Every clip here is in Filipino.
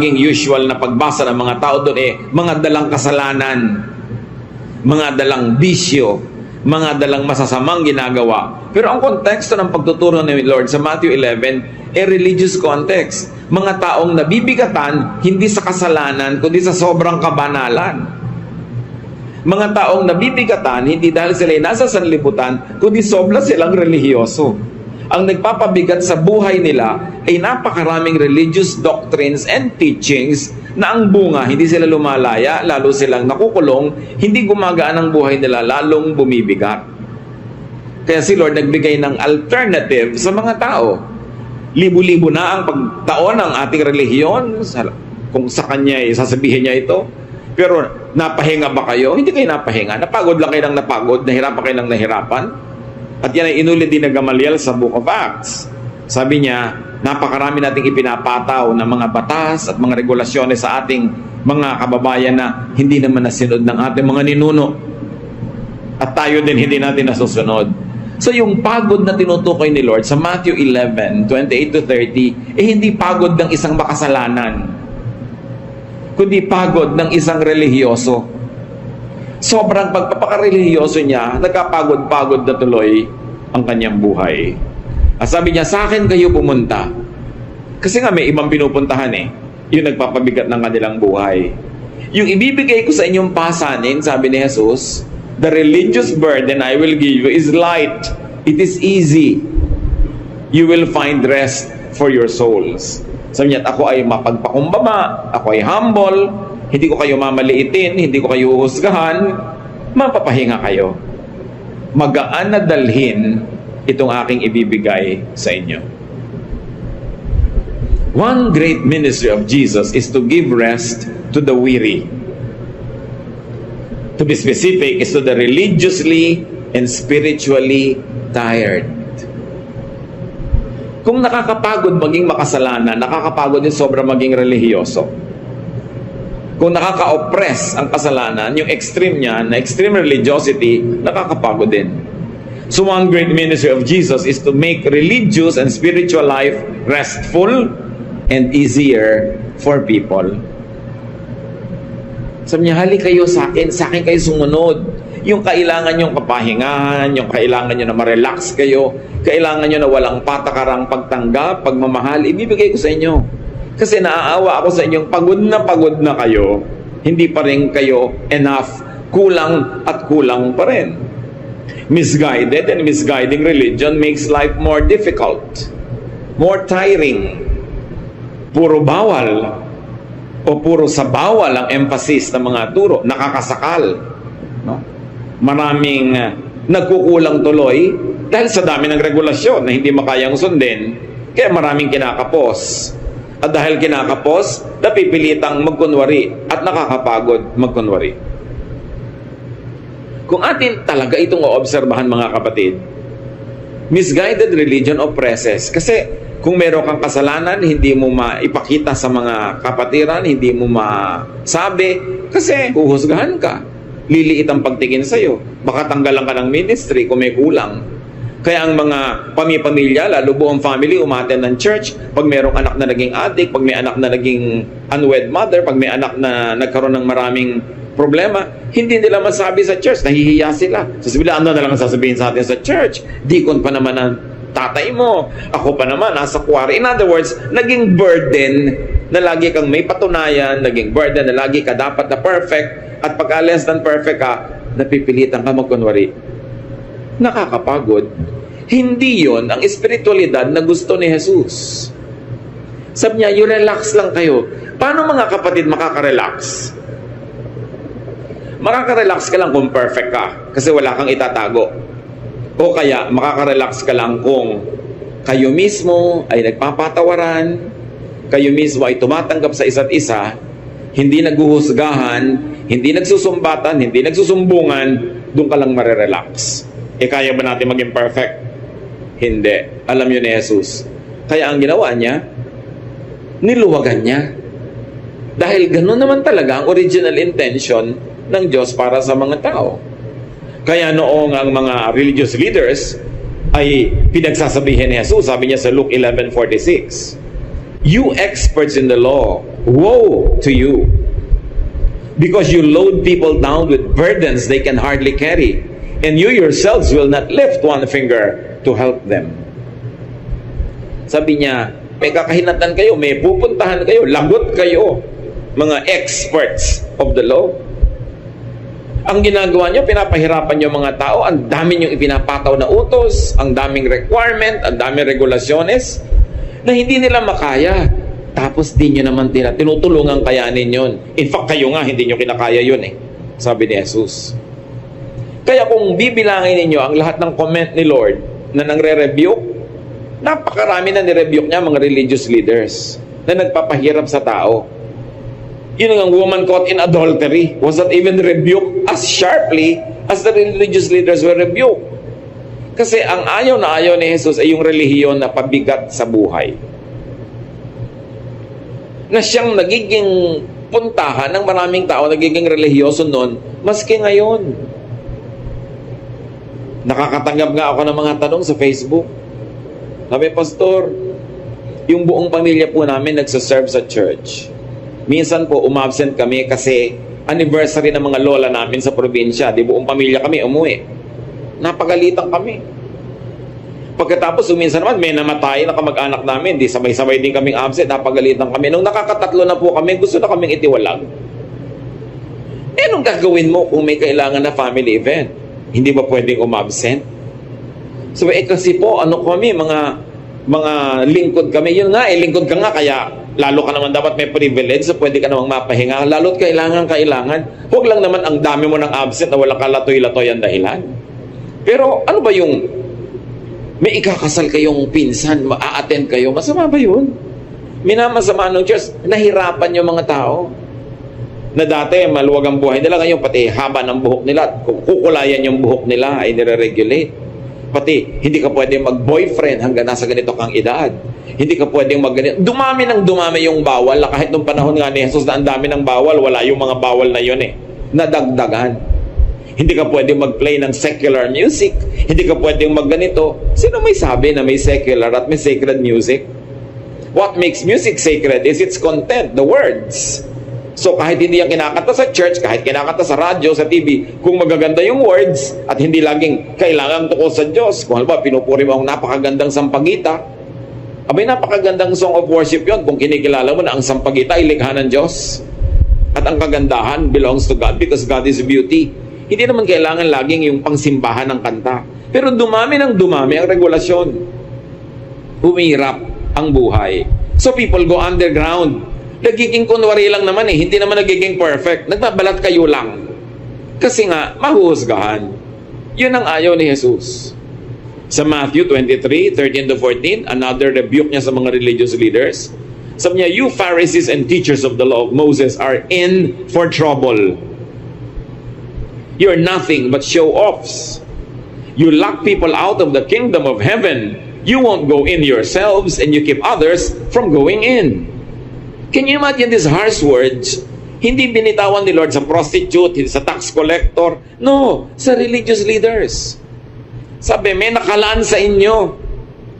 laging usual na pagbasa ng mga tao doon mga dalang kasalanan, mga dalang bisyo, mga dalang masasamang ginagawa. Pero ang konteksto ng pagtuturo ni Lord sa Matthew 11 religious context. Mga taong nabibigatan hindi sa kasalanan kundi sa sobrang kabanalan. Mga taong nabibigatan hindi dahil sila nasa sanlibutan kundi sobra silang relihiyoso. Ang nagpapabigat sa buhay nila ay napakaraming religious doctrines and teachings na ang bunga, hindi sila lumalaya, lalo silang nakukulong, hindi gumagaan ang buhay nila, lalong bumibigat. Kaya si Lord nagbigay ng alternative sa mga tao. Libo-libo na ang pagtaon ng ating relihiyon, kung sa kanya sasabihin niya ito. Pero napahinga ba kayo? Hindi kayo napahinga. Napagod lang kayo ng napagod, nahirapan kayo ng nahirapan. At yan ay inulit din na Gamaliel sa Book of Acts. Sabi niya, napakarami nating ipinapataw ng mga batas at mga regulasyones sa ating mga kababayan na hindi naman nasunod ng ating mga ninuno. At tayo din hindi natin nasusunod. So yung pagod na tinutukoy ni Lord sa Matthew 11:28-30, hindi pagod ng isang makasalanan, kundi pagod ng isang relihiyoso. Sobrang pagpapakarelihiyoso niya, nagkapagod-pagod na tuloy ang kanyang buhay. At sabi niya, sa akin kayo pumunta. Kasi nga may ibang pinupuntahan yung nagpapabigat ng kanilang buhay. Yung ibibigay ko sa inyong pasanin, sabi ni Jesus, the religious burden I will give you is light. It is easy. You will find rest for your souls. Sabi niya, ako ay mapagpakumbaba, ako ay humble, hindi ko kayo mamaliitin, hindi ko kayo uhusgahan, mapapahinga kayo. Magaan na dalhin itong aking ibibigay sa inyo. One great ministry of Jesus is to give rest to the weary. To be specific, is to the religiously and spiritually tired. Kung nakakapagod maging makasalanan, nakakapagod din sobra maging relihiyoso. Kung nakaka-oppress ang kasalanan, yung extreme niya, na extreme religiosity, nakakapagod din. So one great ministry of Jesus is to make religious and spiritual life restful and easier for people. Sabi niya, hali kayo sa akin kayo sumunod. Yung kailangan yung kapahingahan, yung kailangan nyo na ma-relax kayo, kailangan nyo na walang patakarang pagtanggap, pagmamahal, ibibigay ko sa inyo. Kasi naaawa ako sa inyong pagod na kayo, hindi pa rin kayo enough, kulang at kulang pa rin. Misguided and misguiding religion makes life more difficult, more tiring. Puro bawal o puro sa bawal ang emphasis ng mga turo, nakakasakal. No? Maraming nagkukulang tuloy dahil sa dami ng regulasyon na hindi makayang sundin, kaya maraming kinakapos. At dahil kinakapos, napipilitang magkunwari at nakakapagod magkunwari. Kung atin talaga itong oobserbahan mga kapatid, misguided religion oppresses. Kasi kung meron kang kasalanan, hindi mo maipakita sa mga kapatiran, hindi mo masabi, kasi huhusgahan ka. Liliit ang pagtingin sa'yo. Baka tanggalan ka ng ministry kung may kulang. Kaya ang mga pamilya, lalo buong family, umattend ng church. Pag mayroong anak na naging addict, pag may anak na naging unwed mother, pag may anak na nagkaroon ng maraming problema, hindi nila masabi sa church, nahihiya sila. Sasabihin, ano na lang sasabihin sa atin sa church? Deacon pa naman ang tatay mo. Ako pa naman, nasa kuwari. In other words, naging burden na lagi kang may patunayan, naging burden na lagi ka dapat na perfect, at pagka less than perfect ka, napipilitan ka magkunwari. Nakakapagod. Hindi yon ang espiritualidad na gusto ni Jesus. Sabi niya, you relax lang kayo. Paano mga kapatid makaka-relax? Makaka-relax ka lang kung perfect ka kasi wala kang itatago. O kaya makaka-relax ka lang kung kayo mismo ay nagpapatawaran, kayo mismo ay tumatanggap sa isa't isa, hindi naghuhusgahan, hindi nagsusumbatan, hindi nagsusumbungan, doon ka lang marirelax. Kaya ba natin maging perfect? Hindi. Alam yun ni Jesus. Kaya ang ginawa niya, niluwagan niya. Dahil gano'n naman talaga ang original intention ng Diyos para sa mga tao. Kaya noong ang mga religious leaders ay pinagsasabihin ni Jesus, sabi niya sa Luke 11:46, You experts in the law, woe to you! Because you load people down with burdens they can hardly carry, and you yourselves will not lift one finger to help them. Sabi niya, may kakahinatan kayo, may pupuntahan kayo, lagot kayo, mga experts of the law. Ang ginagawa niyo, pinapahirapan niyo mga tao, ang dami niyong ipinapataw na utos, ang daming requirement, ang daming regulasyones, na hindi nila makaya. Tapos di nyo naman tinutulungan kayanin yun. In fact, kayo nga, hindi nyo kinakaya yun eh. Sabi ni Jesus. Kaya kung bibilangin ninyo ang lahat ng comment ni Lord na nangre-rebuke, napakarami na ni-rebuke niya mga religious leaders na nagpapahirap sa tao. Yun ang woman caught in adultery was not even rebuked as sharply as the religious leaders were rebuked. Kasi ang ayaw na ayaw ni Jesus ay yung relihiyon na pabigat sa buhay. Na siyang nagiging puntahan ng maraming tao, nagiging relihiyoso noon, maski ngayon. Nakakatanggap nga ako ng mga tanong sa Facebook. Sabi, Pastor, yung buong pamilya po namin nagsaserve sa church. Minsan po, umabsent kami kasi anniversary ng mga lola namin sa probinsya. Di buong pamilya kami umuwi. Napagalitan kami. Pagkatapos, minsan naman, may namatay na kamag-anak namin. Di sabay-sabay din kaming absent. Napagalitan kami. Nung nakakatatlo na po kami, gusto na kaming itiwalag. Eh, anong gagawin mo kung may kailangan na family event? Hindi ba pwedeng umabsent? So, kasi po, ano kami, mga lingkod kami. Yun nga, lingkod ka nga, kaya lalo ka naman dapat may privilege, so pwede ka namang mapahinga. Lalo't kailangan. Huwag lang naman ang dami mo ng absent na walang kalatoy-latoy ang dahilan. Pero ano ba yung may ikakasal kayong pinsan, maa-attend kayo, masama ba yun? Minamasama ng church, nahirapan yung mga tao. Na dati, maluwag ang buhay nila, ngayon pati haba ng buhok nila, kukulayan yung buhok nila, ay nire-regulate. Pati, hindi ka pwede mag-boyfriend hanggang nasa ganito kang edad. Hindi ka pwedeng mag-ganito. Dumami yung bawal, kahit nung panahon nga ni Jesus na ang dami ng bawal, wala yung mga bawal na yun eh. Nadagdagan. Hindi ka pwedeng mag-play ng secular music. Hindi ka pwedeng mag-ganito. Sino may sabi na may secular at may sacred music? What makes music sacred is its content, the words. So kahit hindi yan kinakanta sa church, kahit kinakanta sa radyo, sa TV, kung magaganda yung words at hindi laging kailangan tukol sa Diyos, kung halimbawa pinupuri mo ang napakagandang sampagita, abay napakagandang song of worship yon kung kinikilala mo na ang sampagita ay likha ng Diyos at ang kagandahan belongs to God because God is beauty. Hindi naman kailangan laging yung pangsimbahan ng kanta. Pero dumami ang regulasyon. Humihirap ang buhay. So people go underground. Nagiging kunwari lang naman hindi naman nagiging perfect. Nagbabalat kayo lang. Kasi nga, mahuhusgahan. Yun ang ayaw ni Jesus. Sa Matthew 23:13-14, another rebuke niya sa mga religious leaders. Sabi niya, you Pharisees and teachers of the law of Moses are in for trouble. You're nothing but show-offs. You lock people out of the kingdom of heaven. You won't go in yourselves and you keep others from going in. Can you imagine these harsh words? Hindi binitawan ni Lord sa prostitute, sa tax collector. No, sa religious leaders. Sabi, may nakalaan sa inyo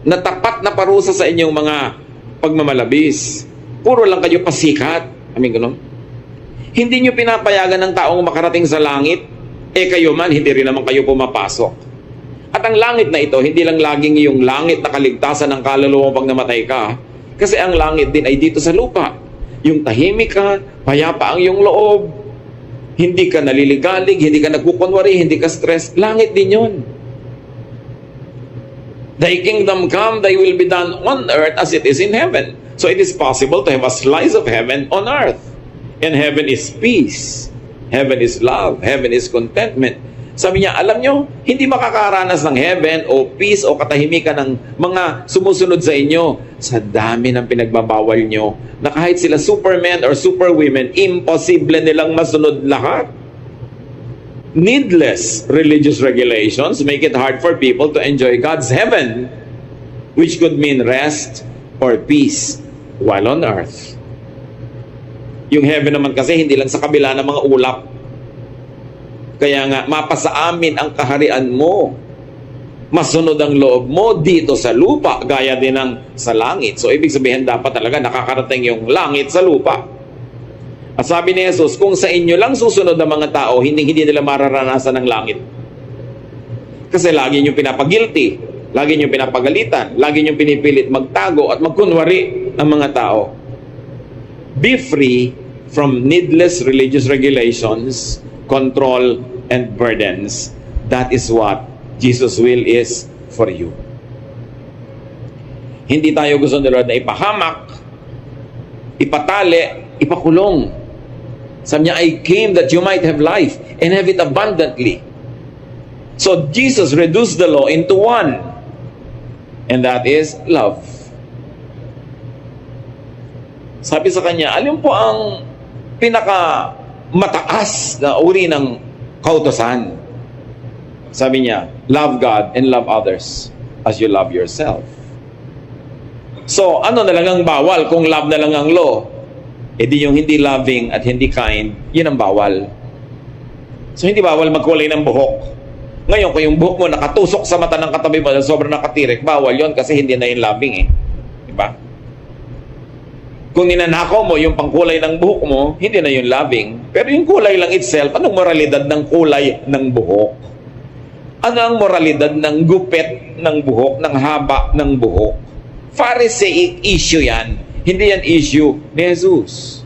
na tapat na parusa sa inyong mga pagmamalabis. Puro lang kayo pasikat. Ganun. Hindi nyo pinapayagan ng taong makarating sa langit. Kayo man, hindi rin naman kayo pumapasok. At ang langit na ito, hindi lang laging yung langit na kaligtasan ng kaluluwa pag namatay ka. Kasi ang langit din ay dito sa lupa. Yung tahimik ka, payapa ang iyong loob, hindi ka naliligalig, hindi ka nagkukunwari, hindi ka stress, langit din yun. Thy kingdom come, thy will be done on earth as it is in heaven. So it is possible to have a slice of heaven on earth. And heaven is peace. Heaven is love. Heaven is contentment. Sabi niya, alam nyo, hindi makakaranas ng heaven o peace o katahimikan ng mga sumusunod sa inyo sa dami ng pinagbabawal nyo na kahit sila supermen or superwomen, imposible nilang masunod lahat. Needless religious regulations make it hard for people to enjoy God's heaven, which could mean rest or peace while on earth. Yung heaven naman kasi hindi lang sa kabila ng mga ulap. Kaya nga, mapasa amin ang kaharian mo. masunod ang loob mo dito sa lupa, gaya din ng sa langit. So, ibig sabihin, dapat talaga nakakarating yung langit sa lupa. At sabi ni Jesus, kung sa inyo lang susunod ang mga tao, hindi nila mararanasan ng langit. Kasi lagi nyo pinapagilty, lagi nyo pinapagalitan, lagi nyo pinipilit magtago at magkunwari ang mga tao. Be free from needless religious regulations, control, and burdens. That is what Jesus' will is for you. Hindi tayo gusto ni Lord na ipahamak, ipatali, ipakulong. Sabi niya, I came that you might have life and have it abundantly. So Jesus reduced the law into one, and that is love. Sabi sa kanya, alin po ang pinaka mataas na uri ng kautusan? Sabi niya, love God and love others as you love yourself. So, ano na lang ang bawal kung love na lang ang law? E di yung hindi loving at hindi kind, yun ang bawal. So, hindi bawal magkulay ng buhok. Ngayon, kung yung buhok mo nakatusok sa mata ng katabi mo na sobrang nakatirik, bawal yon kasi hindi na yung loving eh. Diba? Kung ninanakaw mo yung pangkulay ng buhok mo, hindi na yung loving. Pero yung kulay lang itself, anong moralidad ng kulay ng buhok? Ano ang moralidad ng gupit ng buhok, ng haba ng buhok? Pharisaic issue yan. Hindi yan issue ni Jesus.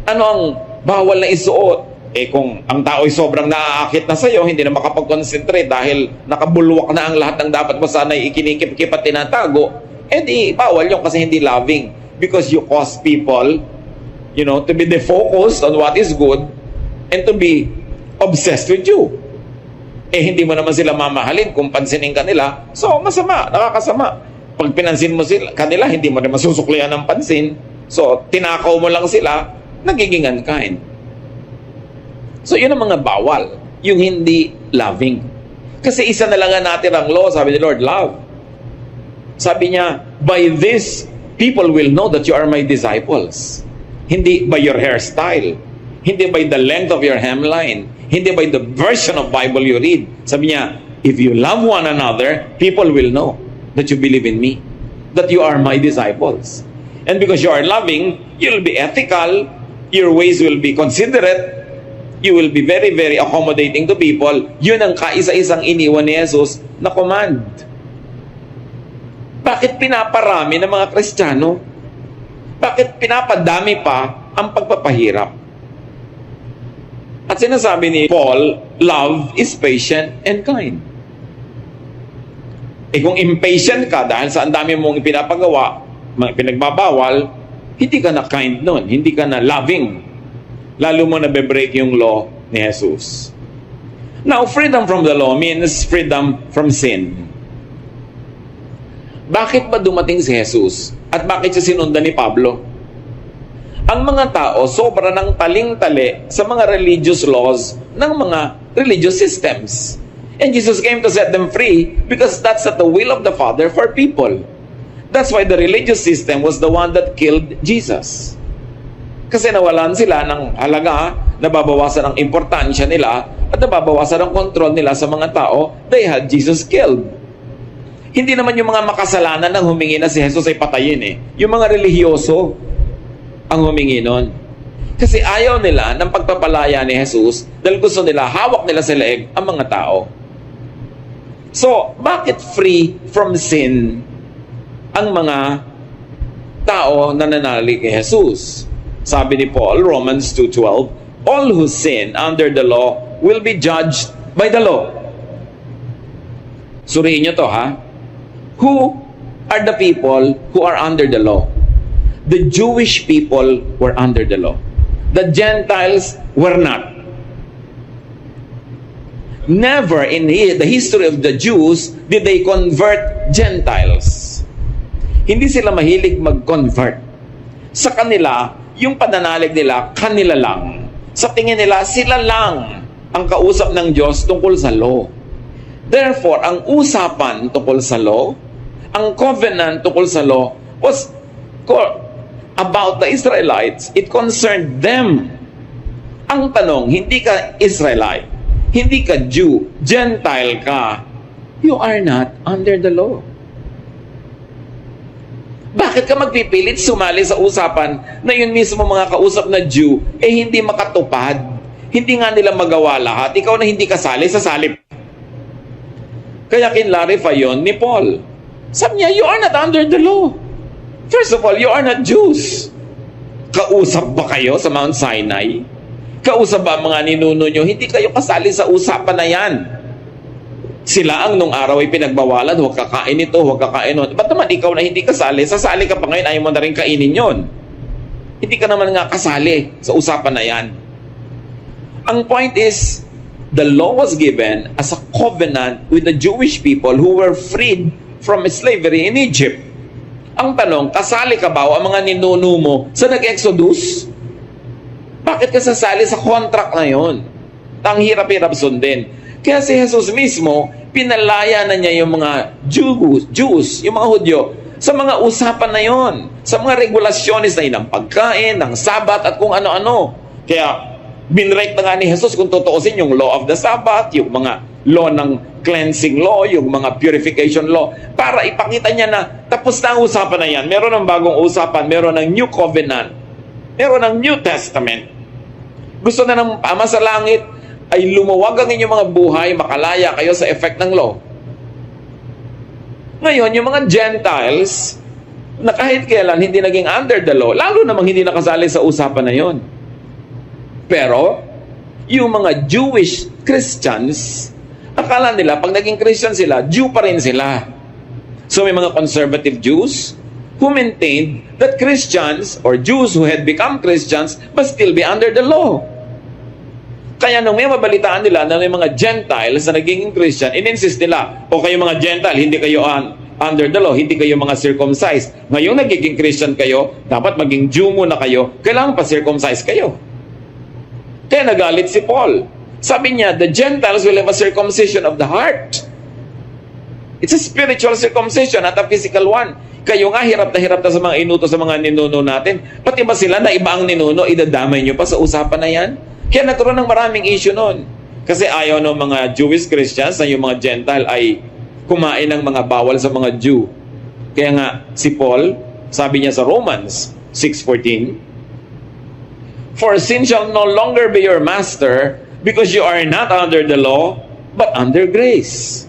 Ano ang bawal na isuot? Eh kung ang tao ay sobrang naaakit na sa'yo, hindi na makapag-concentrate dahil nakabulwak na ang lahat ng dapat mo sana'y ikinikip-kip at tinatago, eh di bawal yung kasi hindi loving. Because you cause people, to be defocused on what is good and to be obsessed with you. Eh hindi mo naman sila mamahalin kung pansinin ka nila, so masama, nakakasama. Pag pinansin mo sila, kanila, hindi mo rin masusuklian ng pansin. So, tinakaw mo lang sila, nagiging unkind. So, yun ang mga bawal. Yung hindi loving. Kasi isa na lang natin ang law, sabi ni Lord, love. Sabi niya, by this, people will know that you are my disciples. Hindi by your hairstyle. Hindi by the length of your hemline. Hindi by the version of Bible you read. Sabi niya, if you love one another, people will know that you believe in me, that you are my disciples. And because you are loving, you'll be ethical, your ways will be considerate, you will be very, very accommodating to people. Yun ang kaisa-isang iniwan ni Jesus na command. Bakit pinaparami ng mga Kristiyano? Bakit pinapadami pa ang pagpapahirap? At sinasabi ni Paul, love is patient and kind. Eh kung impatient ka dahil sa ang dami mong pinapagawa, pinagbabawal, hindi ka na kind nun, hindi ka na loving. Lalo mo na be-break yung law ni Jesus. Now, freedom from the law means freedom from sin. Bakit ba dumating si Jesus? At bakit siya sinundan ni Pablo? Ang mga tao sobra ng taling-tali sa mga religious laws ng mga religious systems. And Jesus came to set them free because that's at the will of the Father for people. That's why the religious system was the one that killed Jesus. Kasi nawalan sila ng halaga, nababawasan ang importansya nila, at nababawasan ang kontrol nila sa mga tao, they had Jesus killed. Hindi naman yung mga makasalanan nang humingi na si Jesus ay patayin eh. Yung mga relihiyoso ang humingi nun. Kasi ayaw nila ng pagpapalaya ni Jesus dahil gusto nila, hawak nila sa leeg ang mga tao. So, bakit free from sin ang mga tao na nananalig kay Jesus? Sabi ni Paul, Romans 2:12, all who sin under the law will be judged by the law. Suriin nyo to, ha? Who are the people who are under the law? The Jewish people were under the law. The Gentiles were not. Never in the history of the Jews did they convert Gentiles. Hindi sila mahilig mag-convert. Sa kanila, yung pananalig nila, kanila lang. Sa tingin nila, sila lang ang kausap ng Diyos tungkol sa law. Therefore, ang usapan tungkol sa law, ang covenant tungkol sa law, was about the Israelites. It concerned them. Ang tanong, hindi ka Israelite, hindi ka Jew, Gentile ka, you are not under the law. Bakit ka magpipilit sumali sa usapan na yun mismo mga kausap na Jew, hindi makatupad? Hindi nga nila magawa lahat. Ikaw na hindi kasali, sasali. Kaya kinlarify yun ni Paul. Sabi niya, you are not under the law. First of all, you are not Jews. Kausap ba kayo sa Mount Sinai? Kausap ba mga ninuno nyo? Hindi kayo kasali sa usapan na yan. Sila ang nung araw ay pinagbawalan, huwag kakain ito, huwag kakain ito. Ba't naman ikaw na hindi kasali? Sasali ka pa ngayon, ayaw mo na rin kainin yon. Hindi ka naman nga kasali sa usapan na yan. Ang point is, the law was given as a covenant with the Jewish people who were freed from slavery in Egypt. Ang tanong, kasali ka ba o ang mga ninuno mo sa nag-Exodus? Bakit ka sasali sa contract na yon? Ang hirap-hirap sundin. Kaya si Jesus mismo, pinalaya na niya yung mga Jews, yung mga Hudyo, sa mga usapan na yon, sa mga regulasyones na yun, ng pagkain, ng Sabat at kung ano-ano. Kaya, binrate na nga ni Jesus kung tutuusin yung law of the Sabbath, yung mga law ng cleansing law, yung mga purification law, para ipakita niya na tapos na ang usapan na yan. Meron ng bagong usapan, meron ng New Covenant, meron ng New Testament. Gusto na ng Ama sa Langit ay lumuwag ang inyong mga buhay, makalaya kayo sa effect ng law. Ngayon, yung mga Gentiles, na kahit kailan hindi naging under the law, lalo namang hindi nakasali sa usapan na yon. Pero, yung mga Jewish Christians, akala nila, pag naging Christian sila, Jew pa rin sila. So may mga conservative Jews who maintained that Christians or Jews who had become Christians must still be under the law. Kaya nung may mabalitaan nila na may mga Gentiles na naging Christian, in-insist nila, o kayo mga Gentile, hindi kayo under the law, hindi kayo mga circumcised. Ngayong nagiging Christian kayo, dapat maging Jew muna kayo, kailangan pa circumcised kayo. Kaya nagalit si Paul. Sabi niya, the Gentiles will have a circumcision of the heart. It's a spiritual circumcision, not a physical one. Kayo nga, hirap na sa mga inuto sa mga ninuno natin. Pati ba sila na iba ang ninuno, idadamay nyo pa sa usapan na yan? Kaya nagkaroon ng maraming issue noon. Kasi ayaw ng mga Jewish Christians na yung mga Gentile ay kumain ng mga bawal sa mga Jew. Kaya nga, si Paul, sabi niya sa Romans 6:14, for sin shall no longer be your master, because you are not under the law, but under grace.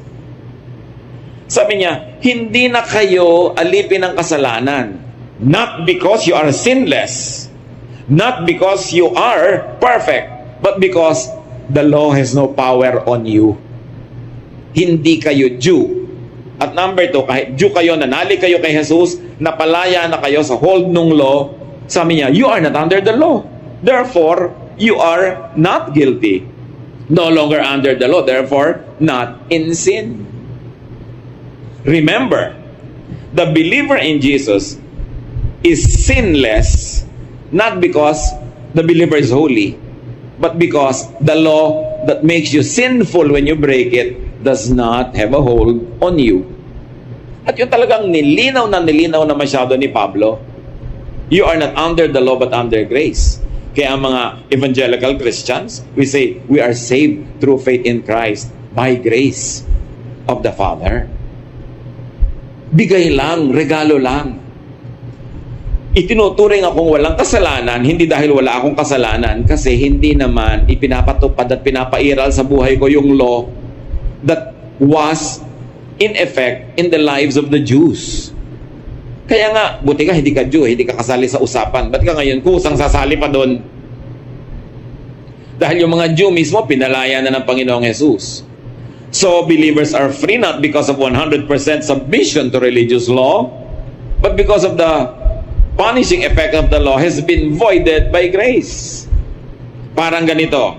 Sabi niya, hindi na kayo alipin ng kasalanan. Not because you are sinless. Not because you are perfect. But because the law has no power on you. Hindi kayo Jew. At number 2, kahit Jew kayo, nanali kayo kay Jesus, napalaya na kayo sa hold nung law, sabi niya, you are not under the law. Therefore, you are not guilty. No longer under the law, therefore, not in sin. Remember, the believer in Jesus is sinless, not because the believer is holy, but because the law that makes you sinful when you break it does not have a hold on you. At yun talagang nilinaw na masyado ni Pablo. You are not under the law but under grace. Kaya ang mga evangelical Christians, we say, we are saved through faith in Christ by grace of the Father. Bigay lang, regalo lang. Itinuturing akong walang kasalanan, hindi dahil wala akong kasalanan, kasi hindi naman ipinapatupad at pinapairal sa buhay ko yung law that was in effect in the lives of the Jews. Kaya nga, buti ka hindi ka Jew, hindi ka kasali sa usapan. Ba't ka ngayon kusang sasali pa doon? Dahil yung mga Jew mismo, pinalaya na ng Panginoong Jesus. So, believers are free not because of 100% submission to religious law, but because of the punishing effect of the law has been voided by grace. Parang ganito,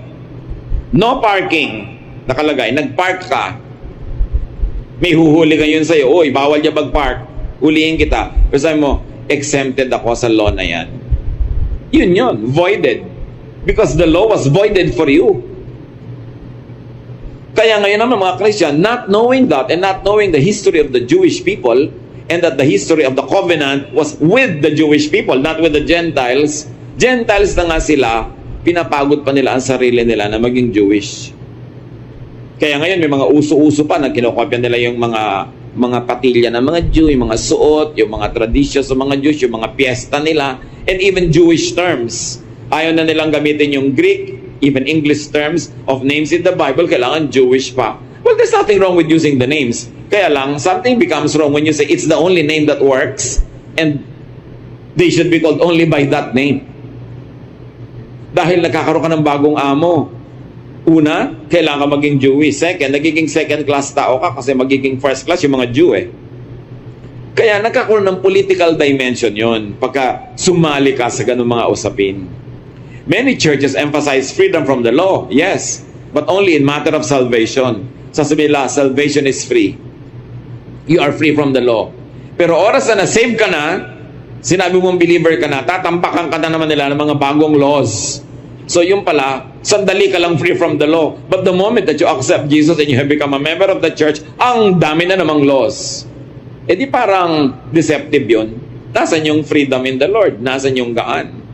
no parking, nakalagay, nagpark ka, may huhuli ngayon sa'yo, oy, bawal niya mag-park, hulihin kita. Pero sabi mo, exempted ako sa law na yan. Yun, voided. Because the law was voided for you. Kaya ngayon naman mga Christian, not knowing that and not knowing the history of the Jewish people, and that the history of the covenant was with the Jewish people, not with the Gentiles. Gentiles na nga sila, pinapagod pa nila ang sarili nila na maging Jewish. Kaya ngayon may mga uso-uso pa na kinokopya nila yung mga patilya ng mga Jew, yung mga suot, yung mga traditions ng mga Jews, yung mga piyesta nila, and even Jewish terms. Ayaw na nilang gamitin yung Greek, even English terms of names in the Bible, kailangan Jewish pa. Well, there's nothing wrong with using the names. Kaya lang, something becomes wrong when you say it's the only name that works, and they should be called only by that name. Dahil nagkakaroon ka ng bagong amo. Una, kailangan ka maging Jewish. Second, nagiging second class tao ka kasi magiging first class yung mga Jew eh. Kaya nagkakaroon ng political dimension yon pagka sumali ka sa ganung mga usapin. Many churches emphasize freedom from the law, yes, but only in matter of salvation. Sasabihin nila, salvation is free. You are free from the law. Pero oras na na-save ka na, sinabi mong believer ka na, tatampakan ka na naman nila ng mga bagong laws. So yung pala, sandali ka lang free from the law. But the moment that you accept Jesus and you have become a member of the church, ang dami na namang laws. E di parang deceptive yun. Nasaan yung freedom in the Lord? Nasaan yung gaan?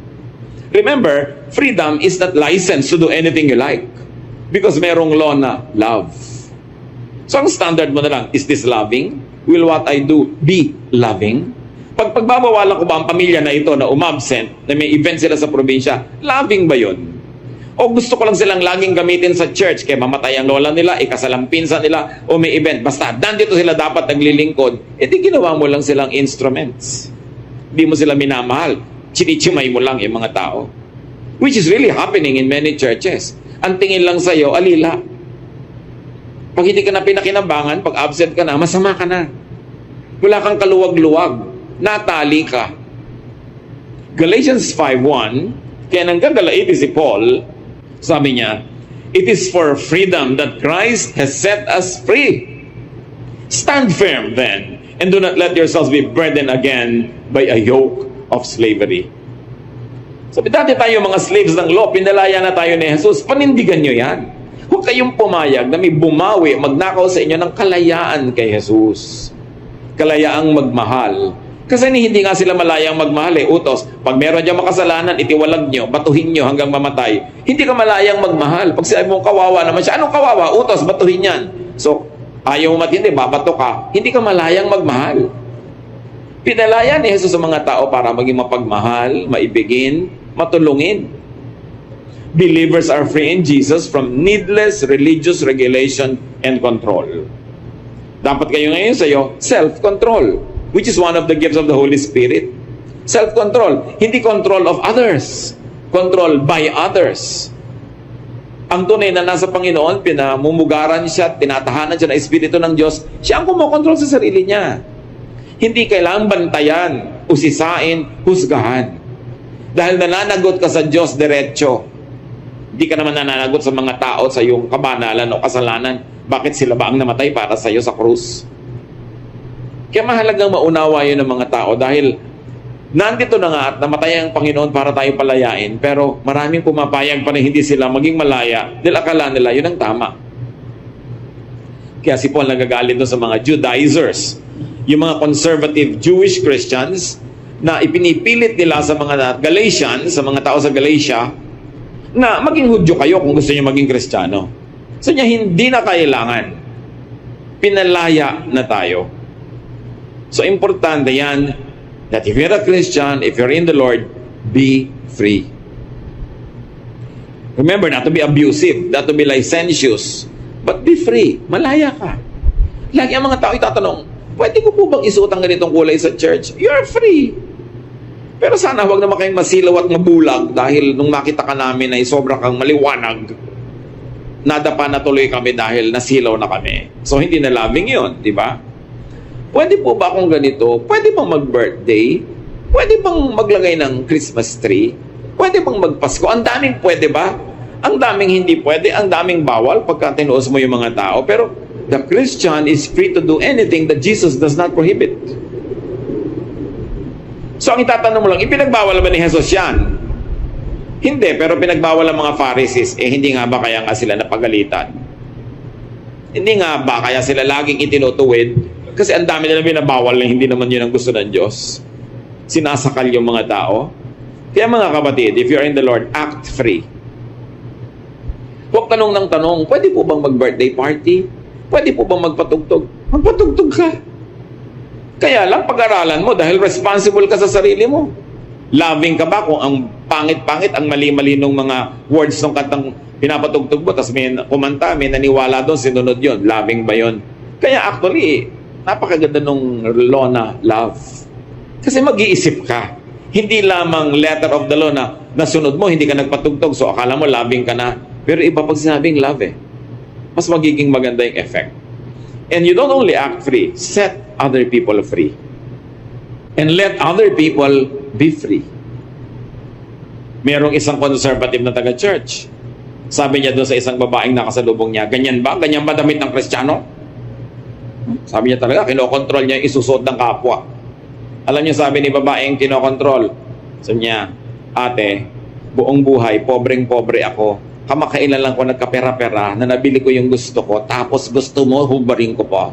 Remember, freedom is not license to do anything you like. Because merong law na love. So ang standard mo na lang, is this loving? Will what I do be loving? Pag pagbabawalan ko ba ang pamilya na ito na umabsent, na may event sila sa probinsya, loving ba yun? O gusto ko lang silang laging gamitin sa church, kaya mamatay ang lola nila, ikasal ang pinsan nila, o may event, basta nandito sila dapat naglilingkod, di ginawa mo lang silang instruments. Di mo sila minamahal, chinichimay mo lang yung mga tao. Which is really happening in many churches. Ang tingin lang sa'yo, alila. Pag hindi ka na pinakinabangan, pag absent ka na, masama ka na. Wala kang kaluwag-luwag. Natali ka. Galatians 5:1, kaya nanggagalaiti si Paul, sabi niya, it is for freedom that Christ has set us free. Stand firm then, and do not let yourselves be burdened again by a yoke of slavery. Sabi, dati tayo mga slaves ng law, pinalaya na tayo ni Jesus, panindigan nyo yan. Huwag kayong pumayag na may bumawi, magnakaw sa inyo ng kalayaan kay Jesus. Kalayaang magmahal. Kasi hindi nga sila malayang magmahal eh, utos. Pag meron diyang makasalanan, itiwalag nyo, batuhin nyo hanggang mamatay. Hindi ka malayang magmahal. Pag sinabi mong kawawa naman siya, anong kawawa? Utos, batuhin yan. So, ayaw mo matindi, babato ka. Hindi ka malayang magmahal. Pinalaya ni Jesus sa mga tao para maging mapagmahal, maibigin, matulungin. Believers are free in Jesus from needless religious regulation and control. Dapat kayo ngayon sa'yo, self-control. Which is one of the gifts of the Holy Spirit. Self-control. Hindi control of others. Control by others. Ang tunay na nasa Panginoon, pinamumugaran siya, tinatahanan siya ng Espiritu ng Diyos, siya ang kumokontrol sa sarili niya. Hindi kailangang bantayan, usisain, husgahan. Dahil nananagot ka sa Diyos diretso. Hindi ka naman nananagot sa mga tao sa iyong kabanalan o kasalanan. Bakit sila ba ang namatay para sa iyo sa krus? Kaya mahalagang maunawa yun ng mga tao dahil nandito na nga at namatay ang Panginoon para tayo palayain, pero maraming pumapayag pa na hindi sila maging malaya dahil akala nila yun ang tama. Kaya si Paul nagagalit doon sa mga Judaizers, yung mga conservative Jewish Christians na ipinipilit nila sa mga Galatians, sa mga tao sa Galatia, na maging Hudyo kayo kung gusto niyo maging Kristiyano. So niya, hindi na kailangan. Pinalaya na tayo. So, importante yan that if you're a Christian, if you're in the Lord, be free. Remember, not to be abusive, not to be licentious, but be free. Malaya ka. Lagi ang mga tao itatanong, pwede ko po bang isuot ang ganitong kulay sa church? You're free. Pero sana huwag naman kayong masilaw at mabulag dahil nung makita ka namin ay sobra kang maliwanag, nadapa na tuloy kami dahil nasilaw na kami. So, hindi na loving yun, di ba? Pwede po ba akong ganito? Pwede bang mag-birthday? Pwede bang maglagay ng Christmas tree? Pwede bang magpasko? Ang daming pwede ba? Ang daming hindi pwede, ang daming bawal pagka tinuos mo yung mga tao. Pero the Christian is free to do anything that Jesus does not prohibit. So ang itatanong mo lang, ipinagbawal ba ni Jesus yan? Hindi, pero pinagbawal ang mga Pharisees. Hindi nga ba kaya nga sila napagalitan? Hindi nga ba kaya sila laging itinutuwid? Kasi ang dami nila binabawal na hindi naman yun ang gusto ng Diyos. Sinasakal yung mga tao. Kaya mga kapatid, if you're in the Lord, act free. Huwag tanong ng tanong, pwede po bang mag-birthday party? Pwede po bang magpatugtog? Magpatugtog ka. Kaya lang, pag-aralan mo dahil responsible ka sa sarili mo. Loving ka ba kung ang pangit-pangit, ang mali-mali ng mga words ng kantang pinapatugtog mo, tapos may kumanta, may naniwala doon, sinunod yon. Loving ba yon? Kaya actually, napakaganda nung law na love. Kasi mag-iisip ka. Hindi lamang letter of the law na nasunod mo, hindi ka nagpatugtog, so akala mo loving ka na. Pero iba pag sinabing love mas magiging maganda yung effect. And you don't only act free, set other people free. And let other people be free. Merong isang conservative na taga-church. Sabi niya doon sa isang babaeng nakasalubong niya, ganyan ba? Ganyan ba damit ng Kristiyano? Sabi niya talaga, kinokontrol niya yung isusot ng kapwa. Alam niyo, sabi ni babaeng kinokontrol, sabi niya, ate, buong buhay, pobreng-pobre ako. Kamakailan lang ko nagkapera-pera na nabili ko yung gusto ko, tapos gusto mo, hubarin ko pa.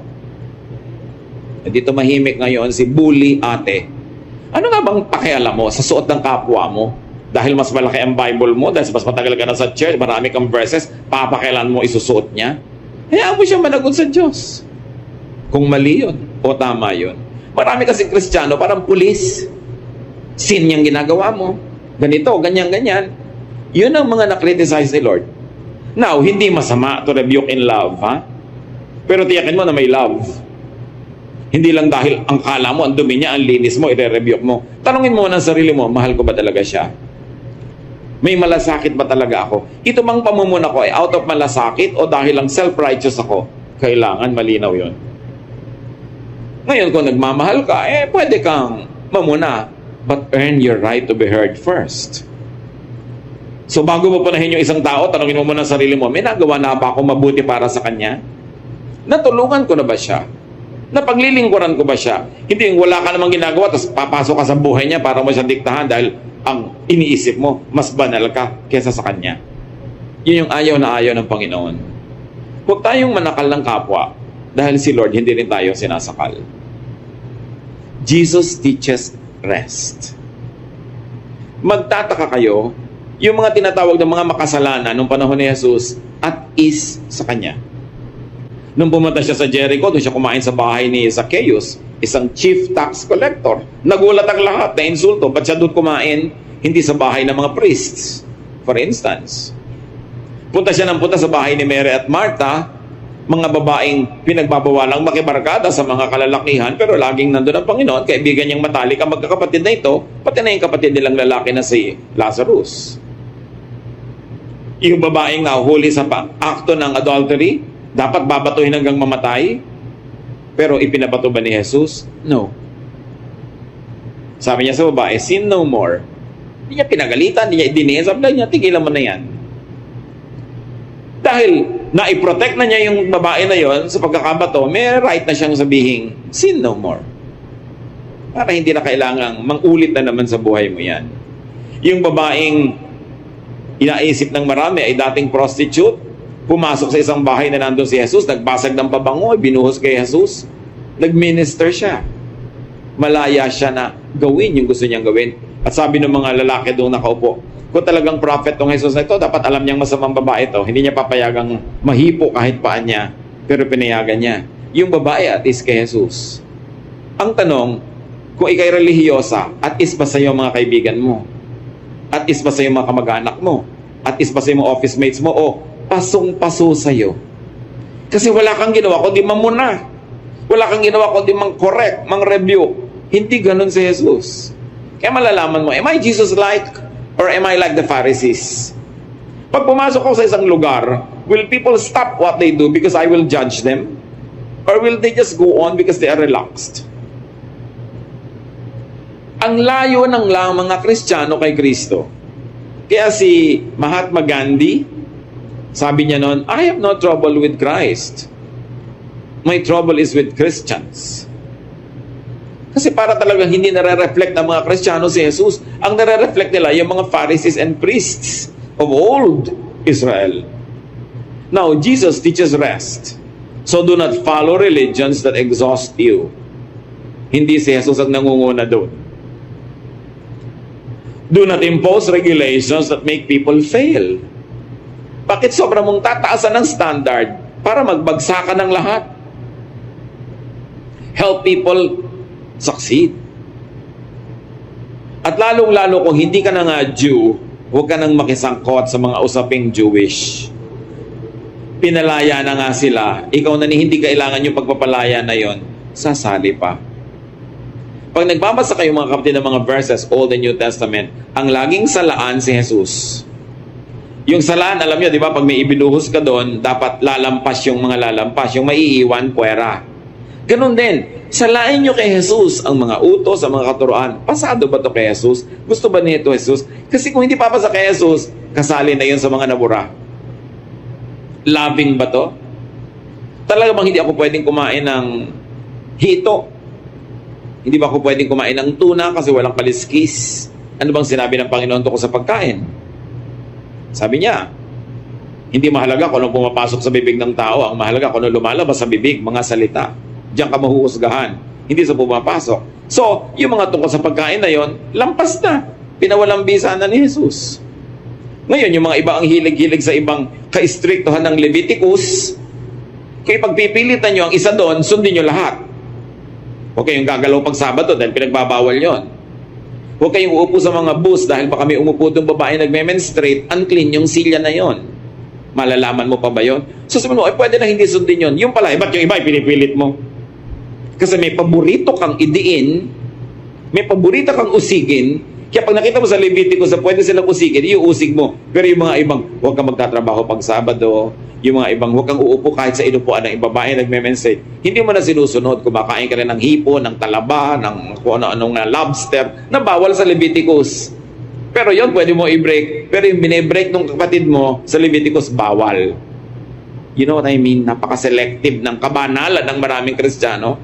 Dito mahimik ngayon si bully ate. Ano nga bang pakialam mo sa suot ng kapwa mo? Dahil mas malaki ang Bible mo, dahil mas matagal ka na sa church, marami kang verses, papakialan mo isusuot niya? Hayaan mo siya managot sa Diyos. Kung mali yun o tama yun. Marami kasi Kristiyano, parang pulis. Sin yung ginagawa mo. Ganito, ganyan-ganyan. Yun ang mga na-criticize ni Lord. Now, hindi masama to rebuke in love, ha? Pero tiyakin mo na may love. Hindi lang dahil ang kala mo, ang dumi niya, ang linis mo, i-rebuke mo. Tanungin mo ng sarili mo, mahal ko ba talaga siya? May malasakit ba talaga ako? Ito bang pamumuna ko ay out of malasakit o dahil lang self-righteous ako? Kailangan malinaw yon. Ngayon, kung nagmamahal ka, pwede kang mamuna, but earn your right to be heard first. So bago mo punahin yung isang tao, tanungin mo muna sa sarili mo, may nagawa na ba ako mabuti para sa kanya? Natulungan ko na ba siya? Napaglilingkuran ko ba siya? Hindi yung wala ka namang ginagawa, tapos papasok ka sa buhay niya para mo siya diktahan dahil ang iniisip mo, mas banal ka kesa sa kanya. Yun yung ayaw na ayaw ng Panginoon. Huwag tayong manakal ng kapwa dahil si Lord hindi rin tayo sinasakal. Jesus teaches rest. Magtataka kayo, yung mga tinatawag ng mga makasalanan nung panahon ni Jesus at is sa kanya. Nung pumunta siya sa Jericho, doon siya kumain sa bahay ni Zacchaeus, isang chief tax collector. Nagulat ang lahat na insulto. Ba't siya doon kumain? Hindi sa bahay ng mga priests. For instance, punta siya sa bahay ni Mary at Martha, mga babaeng pinagbabawalang makibarkada sa mga kalalakihan, pero laging nandun ang Panginoon, kaibigan niyang matalik ang magkakapatid na ito, pati na yung kapatid nilang lalaki na si Lazarus. Yung babaeng nahuli sa akto ng adultery, dapat babatuhin hanggang mamatay? Pero ipinabato ba ni Jesus? No. Sabi niya sa babae, sin no more. Hindi niya pinagalitan, hindi niya idinihin. Sabi niya, tigilan mo na yan. Dahil naiprotect na niya yung babae na yon sa pagkakabato, may right na siyang sabihin, sin no more. Para hindi na kailangang mangulit na naman sa buhay mo yan. Yung babaeng inaisip ng marami ay dating prostitute, pumasok sa isang bahay na nandun si Jesus, nagbasag ng pabango, binuhos kay Jesus, nagminister siya. Malaya siya na gawin yung gusto niyang gawin. At sabi ng mga lalaki doon nakaupo, kung talagang prophet tong Jesus na ito, dapat alam niyang masamang babae ito. Hindi niya papayagang mahipo kahit paan niya, pero pinayagan niya. Yung babae at is kay Jesus. Ang tanong, kung ikay relihiyosa, at is ba sa iyo mga kaibigan mo? At is ba sa iyo mga kamag-anak mo? At is ba sa iyo mga office mates mo? O pasong-paso sa'yo. Kasi wala kang ginawa kundi mamuna. Wala kang ginawa kundi mang-correct, mang-review. Hindi ganun si Jesus. Kaya malalaman mo, am I Jesus-like or am I like the Pharisees? Pag pumasok ko sa isang lugar, will people stop what they do because I will judge them? Or will they just go on because they are relaxed? Ang layo ng mga Kristiyano kay Kristo. Kaya si Mahatma Gandhi, sabi niya noon, I have no trouble with Christ. My trouble is with Christians. Kasi para talagang hindi nare-reflect ng mga Kristiyano si Jesus. Ang nare-reflect nila yung mga Pharisees and priests of old Israel. Now, Jesus teaches rest. So do not follow religions that exhaust you. Hindi si Jesus ang nangunguna doon. Do not impose regulations that make people fail. Bakit sobra mong tataasan ng standard para magbagsakan ng lahat? Help people succeed. At lalong-lalo kung hindi ka na nga Jew, huwag ka nang makisangkot sa mga usaping Jewish. Pinalaya na nga sila, ikaw na hindi kailangan yung pagpapalaya na yon, sasali pa. Pag nagbabasa kayo mga kapatid ng mga verses, Old and New Testament, ang laging salaan si Jesus. Yung salaan, alam nyo, di ba, pag may ibinuhos ka doon, dapat lalampas yung mga lalampas, yung maiiwan, puwera. Ganun din, salain nyo kay Jesus ang mga utos, ang mga katuruan. Pasado ba to kay Jesus? Gusto ba nito Jesus? Kasi kung hindi papasa kay Jesus, kasali na yun sa mga nabura. Loving ba to? Talaga bang hindi ako pwedeng kumain ng hito? Hindi ba ako pwedeng kumain ng tuna kasi walang kaliskis? Ano bang sinabi ng Panginoon tungkol sa pagkain? Sabi niya, hindi mahalaga kung anong pumapasok sa bibig ng tao. Ang mahalaga kung anong lumalabas sa bibig, mga salita. Diyan ka mahuhusgahan. Hindi sa pumapasok. So, yung mga tungkol sa pagkain na yon, lampas na. Pinawalang bisa na ni Jesus. Ngayon, yung mga iba ang hilig-hilig sa ibang ka-istriktuhan ng Leviticus, kaya pagpipilitan nyo ang isa doon, sundin nyo lahat. Huwag kayong gagalaw pag Sabado dahil pinagbabawal yon. Huwag kayong uupo sa mga bus dahil baka may umupo itong babae nagme-menstruate, unclean yung silya na yon. Malalaman mo pa ba yon? So sabi mo, ay pwede na hindi sundin yon. Yung pala, ba't yung iba pinipilit mo? Kasi may paborito kang idiin, may paborito kang usigin, kaya pag nakita mo sa Leviticus na pwede silang usigin, iuusig mo. Pero yung mga ibang, huwag kang magtatrabaho pag Sabado, yung mga ibang, huwag kang uupo kahit sa inupuan ng babae nagme-menstruate. Hindi mo na sinusunod, kumakain ka rin ng hipo, ng talaba, ng kung ano-anong lobster, na bawal sa Leviticus. Pero yun, pwede mo i-break. Pero yung binibreak ng kapatid mo sa Leviticus, bawal. You know what I mean? Napaka-selective ng kabanalan ng maraming Kristiyano.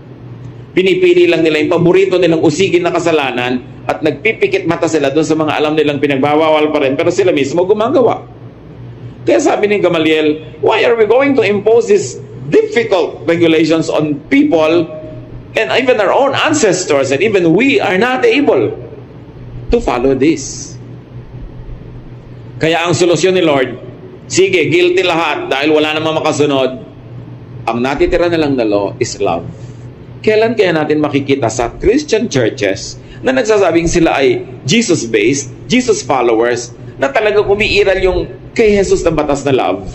Pinipili lang nila yung paborito nilang usigin na kasalanan at nagpipikit mata sila doon sa mga alam nilang pinagbawal pa rin, pero sila mismo gumagawa. Kaya sabi ni Gamaliel, why are we going to impose these difficult regulations on people and even our own ancestors and even we are not able to follow this? Kaya ang solusyon ni Lord, sige, guilty lahat dahil wala namang makasunod. Ang natitira na lang na law is love. Kailan kaya natin makikita sa Christian churches na nagsasabing sila ay Jesus-based, Jesus followers, na talaga umiiral yung kay Jesus na batas na love?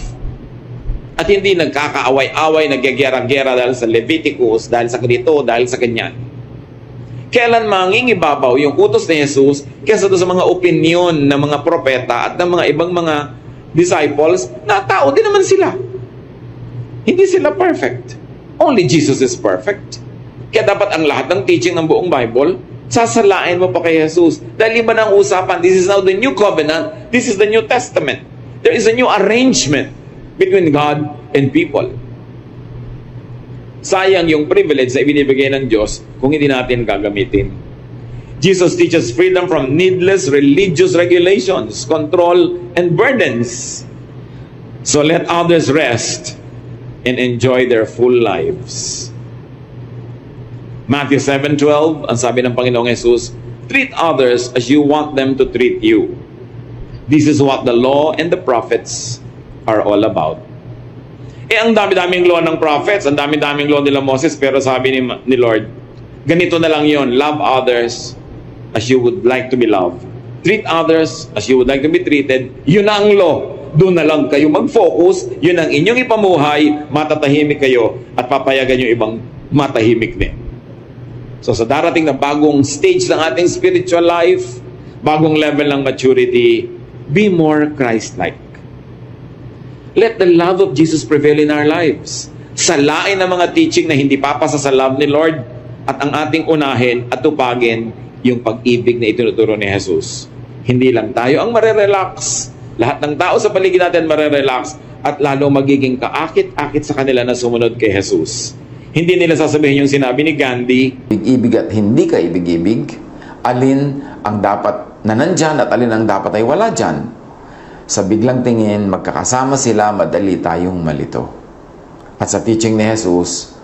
At hindi nagkakaaway-away, nagyagera-gera dahil sa Leviticus, dahil sa ganito, dahil sa ganyan. Kailan mangingibabaw yung utos ni Jesus kaysa doon sa mga opinion ng mga propeta at ng mga ibang mga disciples na tao din naman sila. Hindi sila perfect. Only Jesus is perfect. Kaya dapat ang lahat ng teaching ng buong Bible, sasalain mo pa kay Jesus. Dahil iba na ang usapan. This is now the new covenant. This is the New Testament. There is a new arrangement between God and people. Sayang yung privilege na ibinibigay ng Diyos kung hindi natin gagamitin. Jesus teaches freedom from needless religious regulations, control, and burdens. So let others rest and enjoy their full lives. Matthew 7:12, ang sabi ng Panginoong Jesus, treat others as you want them to treat you. This is what the law and the prophets are all about. Ang dami-daming law ng prophets, ang dami-daming law nila Moses, pero sabi ni Lord, ganito na lang yon: love others as you would like to be loved. Treat others as you would like to be treated. Yun na ang law. Doon na lang kayo mag-focus, yun ang inyong ipamuhay, matatahimik kayo, at papayagan yung ibang matahimik din. So sa darating na bagong stage ng ating spiritual life, bagong level ng maturity, be more Christ-like. Let the love of Jesus prevail in our lives. Salain ang mga teaching na hindi papasa sa love ni Lord, at ang ating unahin at tupagin yung pag-ibig na itinuturo ni Jesus. Hindi lang tayo ang marerelax, lahat ng tao sa paligid natin marerelax, at lalo magiging kaakit-akit sa kanila na sumunod kay Jesus. Hindi nila sasabihin yung sinabi ni Gandhi, ibig at hindi ka ibig-ibig, alin ang dapat na nandyan at alin ang dapat ay wala dyan. Sa biglang tingin, magkakasama sila, madali tayong malito. At sa teaching ni Jesus,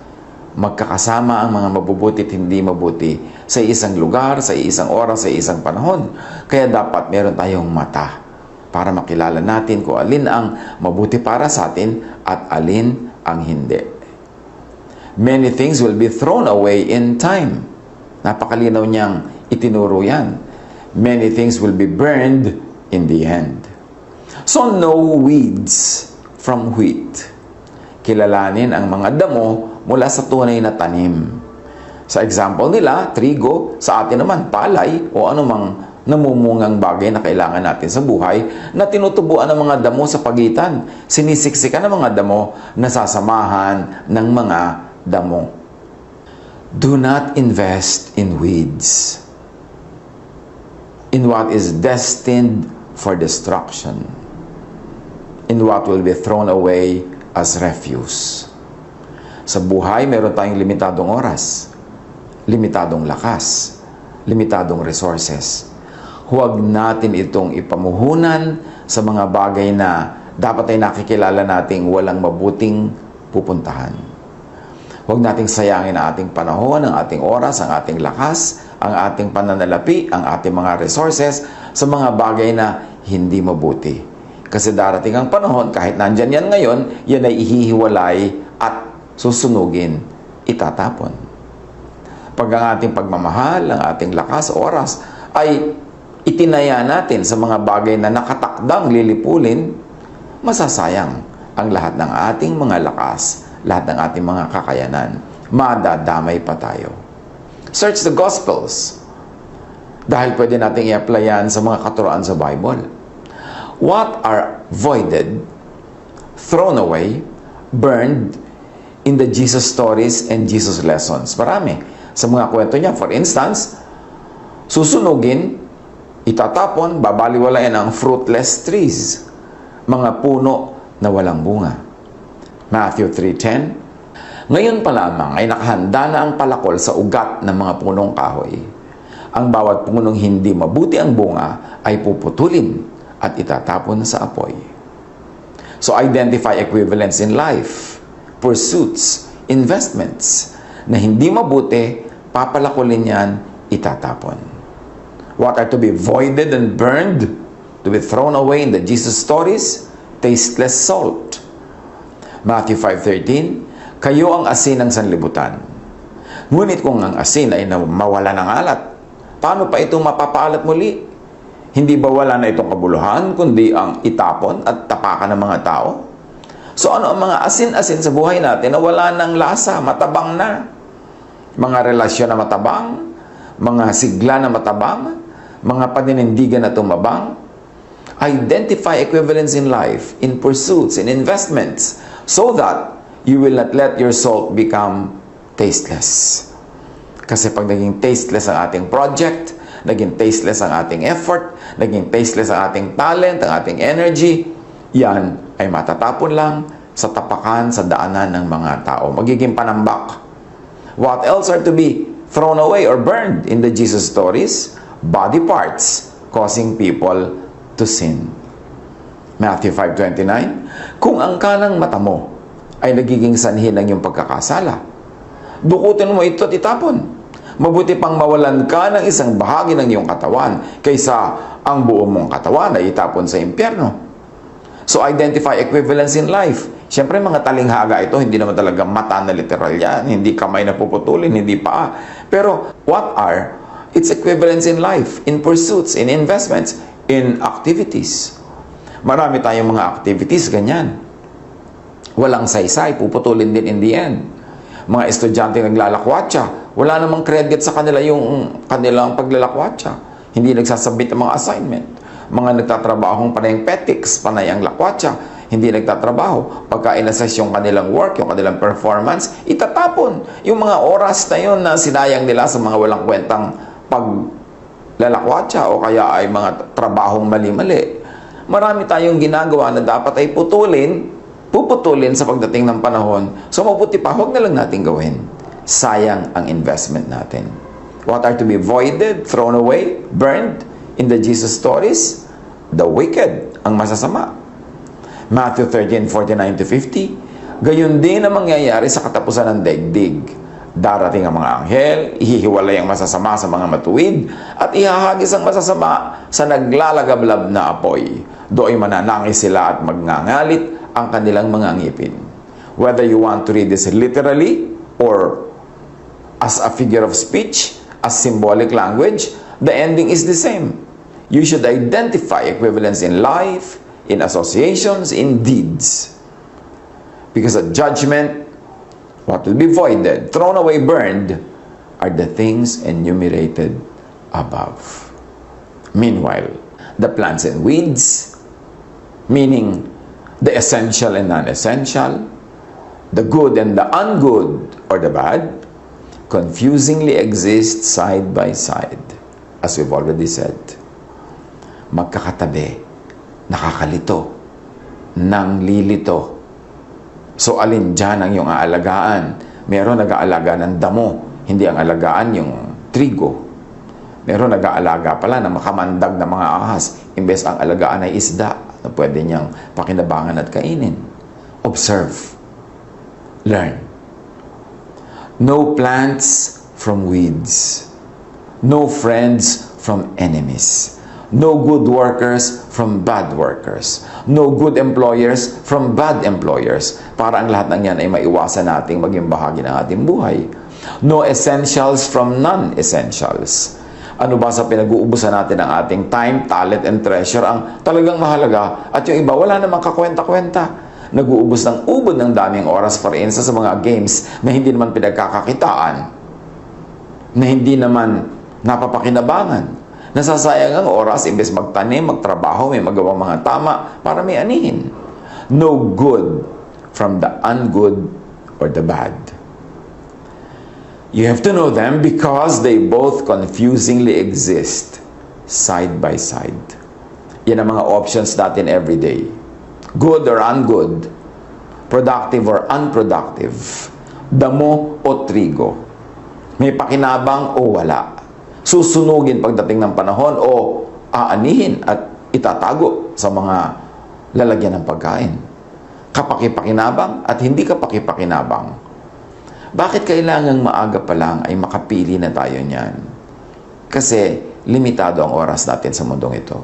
magkakasama ang mga mabubuti at hindi mabuti sa isang lugar, sa isang oras, sa isang panahon. Kaya dapat meron tayong mata para makilala natin kung alin ang mabuti para sa atin at alin ang hindi. Many things will be thrown away in time. Napakalinaw niyang itinuro yan. Many things will be burned in the end. So, know weeds from wheat. Kilalanin ang mga damo mula sa tunay na tanim. Sa example nila, trigo, sa atin naman palay o anumang namumungang bagay na kailangan natin sa buhay na tinutubuan ng mga damo sa pagitan. Sinisiksikan ng mga damo na sasamahan ng mga damo. Do not invest in weeds, in what is destined for destruction, in what will be thrown away as refuse. Sa buhay, meron tayong limitadong oras, limitadong lakas, limitadong resources. Huwag natin itong ipamuhunan sa mga bagay na dapat ay nakikilala nating walang mabuting pupuntahan. Huwag nating sayangin ang ating panahon, ang ating oras, ang ating lakas, ang ating pananalapi, ang ating mga resources sa mga bagay na hindi mabuti. Kasi darating ang panahon, kahit nandyan yan ngayon, yan ay ihihiwalay at susunugin, itatapon. Pag ang ating pagmamahal, ang ating lakas, oras, ay itinaya natin sa mga bagay na nakatakdang lilipulin, masasayang ang lahat ng ating mga lakas, lahat ng ating mga kakayanan. Madadamay pa tayo. Search the Gospels. Dahil pwede nating i-apply yan sa mga katuroan sa Bible. What are voided, thrown away, burned in the Jesus stories and Jesus lessons? Marami. Sa mga kwento niya, for instance, susunugin, itatapon, babaliwalain ang fruitless trees, mga puno na walang bunga. Matthew 3:10. Ngayon pa lamang ay nakahanda na ang palakol sa ugat ng mga punong kahoy. Ang bawat punong hindi mabuti ang bunga ay puputulin at itatapon sa apoy. So identify equivalents in life, pursuits, investments na hindi mabuti, papalakulin yan, itatapon. What are to be voided and burned, to be thrown away in the Jesus stories? Tasteless salt. Matthew 5:13, kayo ang asin ng sanlibutan. Ngunit kung ang asin ay mawala ng alat, paano pa ito mapapaalat muli? Hindi ba wala na itong kabuluhan, kundi ang itapon at tapakan ng mga tao? So ano ang mga asin-asin sa buhay natin na wala ng lasa, matabang na? Mga relasyon na matabang, mga sigla na matabang, mga paninindigan na tumabang. Identify equivalents in life, in pursuits, in investments, so that you will not let your salt become tasteless. Kasi pag naging tasteless ang ating project, naging tasteless ang ating effort, naging tasteless ang ating talent, ang ating energy, yan ay matatapon lang sa tapakan, sa daanan ng mga tao. Magiging panambak. What else are to be thrown away or burned in the Jesus stories? Body parts causing people to sin. Matthew 5:29, kung ang kanang mata mo ay nagiging sanhi ng iyong pagkakasala, dukutin mo ito at itapon. Mabuti pang mawalan ka ng isang bahagi ng iyong katawan kaysa ang buo mong katawan ay itapon sa impyerno. So identify equivalence in life. Siyempre mga talinghaga ito, hindi naman talaga mata na literal yan, hindi kamay na puputulin, hindi paa. Pero what are its equivalents in life, in pursuits, in investments, in activities? Marami tayong mga activities ganyan. Walang saysay, puputulin din in the end. Mga estudyante naglalakwatsa, wala namang credit sa kanila yung kanilang paglalakwatsa. Hindi nagsasubmit ng mga assignment. Mga nagtatrabahong panay petics, panay ang lakwatsa, hindi nagtatrabaho. Pagka inassess yung kanilang work, yung kanilang performance, itatapon. Yung mga oras na yun na sinayang nila sa mga walang kwentang paglalakwatsa o kaya ay mga trabahong mali-mali. Marami tayong ginagawa na dapat ay puputulin sa pagdating ng panahon. So mabuti pa, huwag na lang natin gawin. Sayang ang investment natin. What are to be voided, thrown away, burned in the Jesus stories? The wicked, ang masasama. Matthew 13:49-50, gayon din ang mangyayari sa katapusan ng daigdig. Darating ang mga anghel, ihihiwalay ang masasama sa mga matuwid, at ihahagis ang masasama sa naglalagablab na apoy. Do'y mananangis sila at magngangalit ang kanilang mga ngipin. Whether you want to read this literally or as a figure of speech, as symbolic language, the ending is the same. You should identify equivalence in life, in associations, in deeds. Because at judgment, what will be voided, thrown away, burned, are the things enumerated above. Meanwhile, the plants and weeds, meaning the essential and non-essential, the good and the ungood, or the bad, confusingly exist side by side, as we've already said. Magkakatabi, nakakalito, nang lilito. So, alin dyan ang iyong aalagaan? Meron nag-aalaga ng damo, hindi ang alagaan yung trigo. Meron nag-aalaga pala ng makamandag na mga ahas, imbes ang alagaan ay isda na pwede niyang pakinabangan at kainin. Observe. Learn. No plants from weeds. No friends from enemies. No good workers from bad workers. No good employers from bad employers. Para ang lahat ng yan ay maiwasan nating maging bahagi ng ating buhay. No essentials from non-essentials. Ano ba sa pinag-uubusan natin ng ating time, talent, and treasure ang talagang mahalaga at yung iba wala namang kakwenta-kwenta. Nag-uubos ng ubod ng daming oras para sa mga games na hindi naman pinagkakakitaan, na hindi naman napapakinabangan. Nasasayang ang oras imbes magtanim, magtrabaho, may magawang mga tama para may anihin. No good from the ungood or the bad. You have to know them because they both confusingly exist side by side. Yan ang mga options natin every day. Good or ungood, productive or unproductive, damo o trigo, may pakinabang o wala, susunugin pagdating ng panahon o aanihin at itatago sa mga lalagyan ng pagkain. Kapakipakinabang at hindi kapakipakinabang. Bakit kailangang maaga pa lang ay makapili na tayo niyan? Kasi limitado ang oras natin sa mundong ito.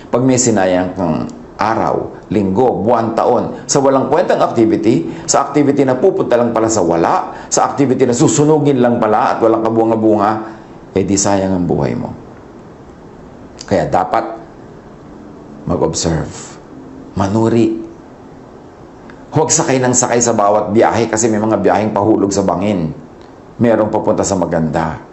Pag may sinayang kang araw, linggo, buwan, taon, sa walang kwentang activity, sa activity na pupunta lang pala sa wala, sa activity na susunugin lang pala at walang kabunga-bunga, eh di sayang ang buhay mo. Kaya dapat mag-observe, manuri. Huwag sakay ng sakay sa bawat biyahe kasi may mga biyaheng pahulog sa bangin. Merong papunta sa maganda.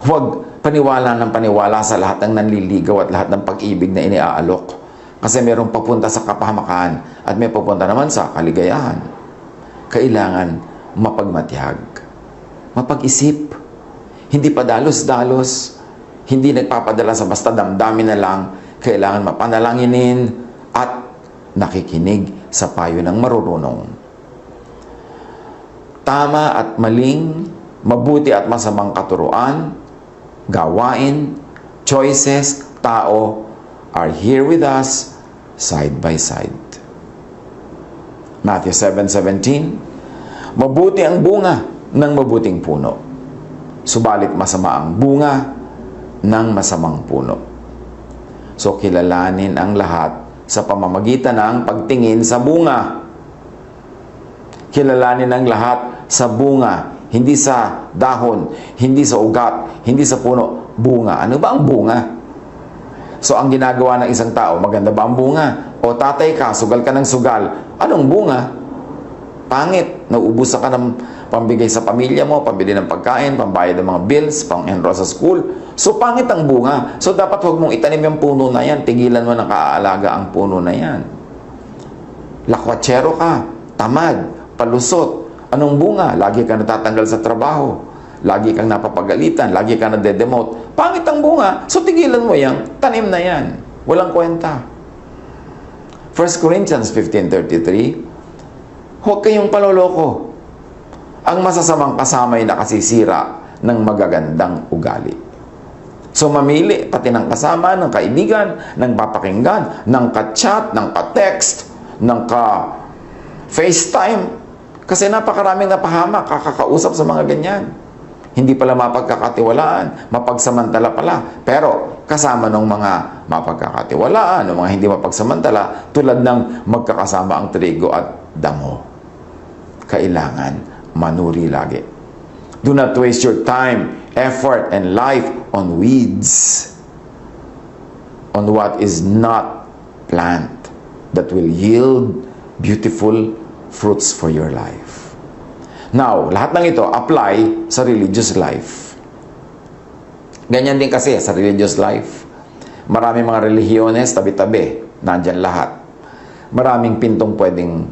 Huwag paniwala ng paniwala sa lahat ng nanliligaw at lahat ng pag-ibig na iniaalok. Kasi merong papunta sa kapahamakan at may papunta naman sa kaligayahan. Kailangan mapagmatiyag. Mapag-isip. Hindi pa dalos-dalos. Hindi nagpapadala sa basta damdamin na lang. Kailangan mapanalanginin at nakikinig sa payo ng marurunong. Tama at maling, mabuti at masamang katuruan, gawain, choices, tao, are here with us side by side. Matthew 7:17, mabuti ang bunga ng mabuting puno, subalit masama ang bunga ng masamang puno. So kilalanin ang lahat sa pamamagitan ng pagtingin sa bunga. Kilalanin ang lahat sa bunga, hindi sa dahon, hindi sa ugat, hindi sa puno, bunga. Ano ba ang bunga? So ang ginagawa ng isang tao, maganda ba ang bunga? O tatay ka, sugal ka ng sugal. Anong bunga? Pangit. Nauubusan ka ng pambigay sa pamilya mo, pambili ng pagkain, pambayad ng mga bills, pang-enroll sa school. So pangit ang bunga. So dapat huwag mong itanim yung puno na yan. Tigilan mo na kaalaga ang puno na yan. Lakwatsero ka, tamad, palusot. Anong bunga? Lagi ka natatanggal sa trabaho. Lagi kang napapagalitan. Lagi ka nade-demote. Pangit ang bunga. So tigilan mo yan. Tanim na yan. Walang kwenta. 1 Corinthians 15:33, huwag kayong paloloko. Ang masasamang kasama ay nakasisira ng magagandang ugali. So mamili pati ng kasama, ng kaibigan, ng papakinggan, ng ka-chat, ng ka-text, ng ka-FaceTime. Kasi napakaraming napahamak, kakakausap sa mga ganyan. Hindi pala mapagkakatiwalaan, mapagsamantala pala. Pero kasama ng mga mapagkakatiwalaan, ng mga hindi mapagsamantala, tulad ng magkakasama ang trigo at damo. Kailangan manuri lagi. Do not waste your time, effort, and life on weeds, on what is not plant that will yield beautiful fruits for your life. Now, lahat ng ito apply sa religious life. Ganyan din kasi sa religious life. Maraming mga relihiyones, tabi-tabi, nandyan lahat. Maraming pintong pwedeng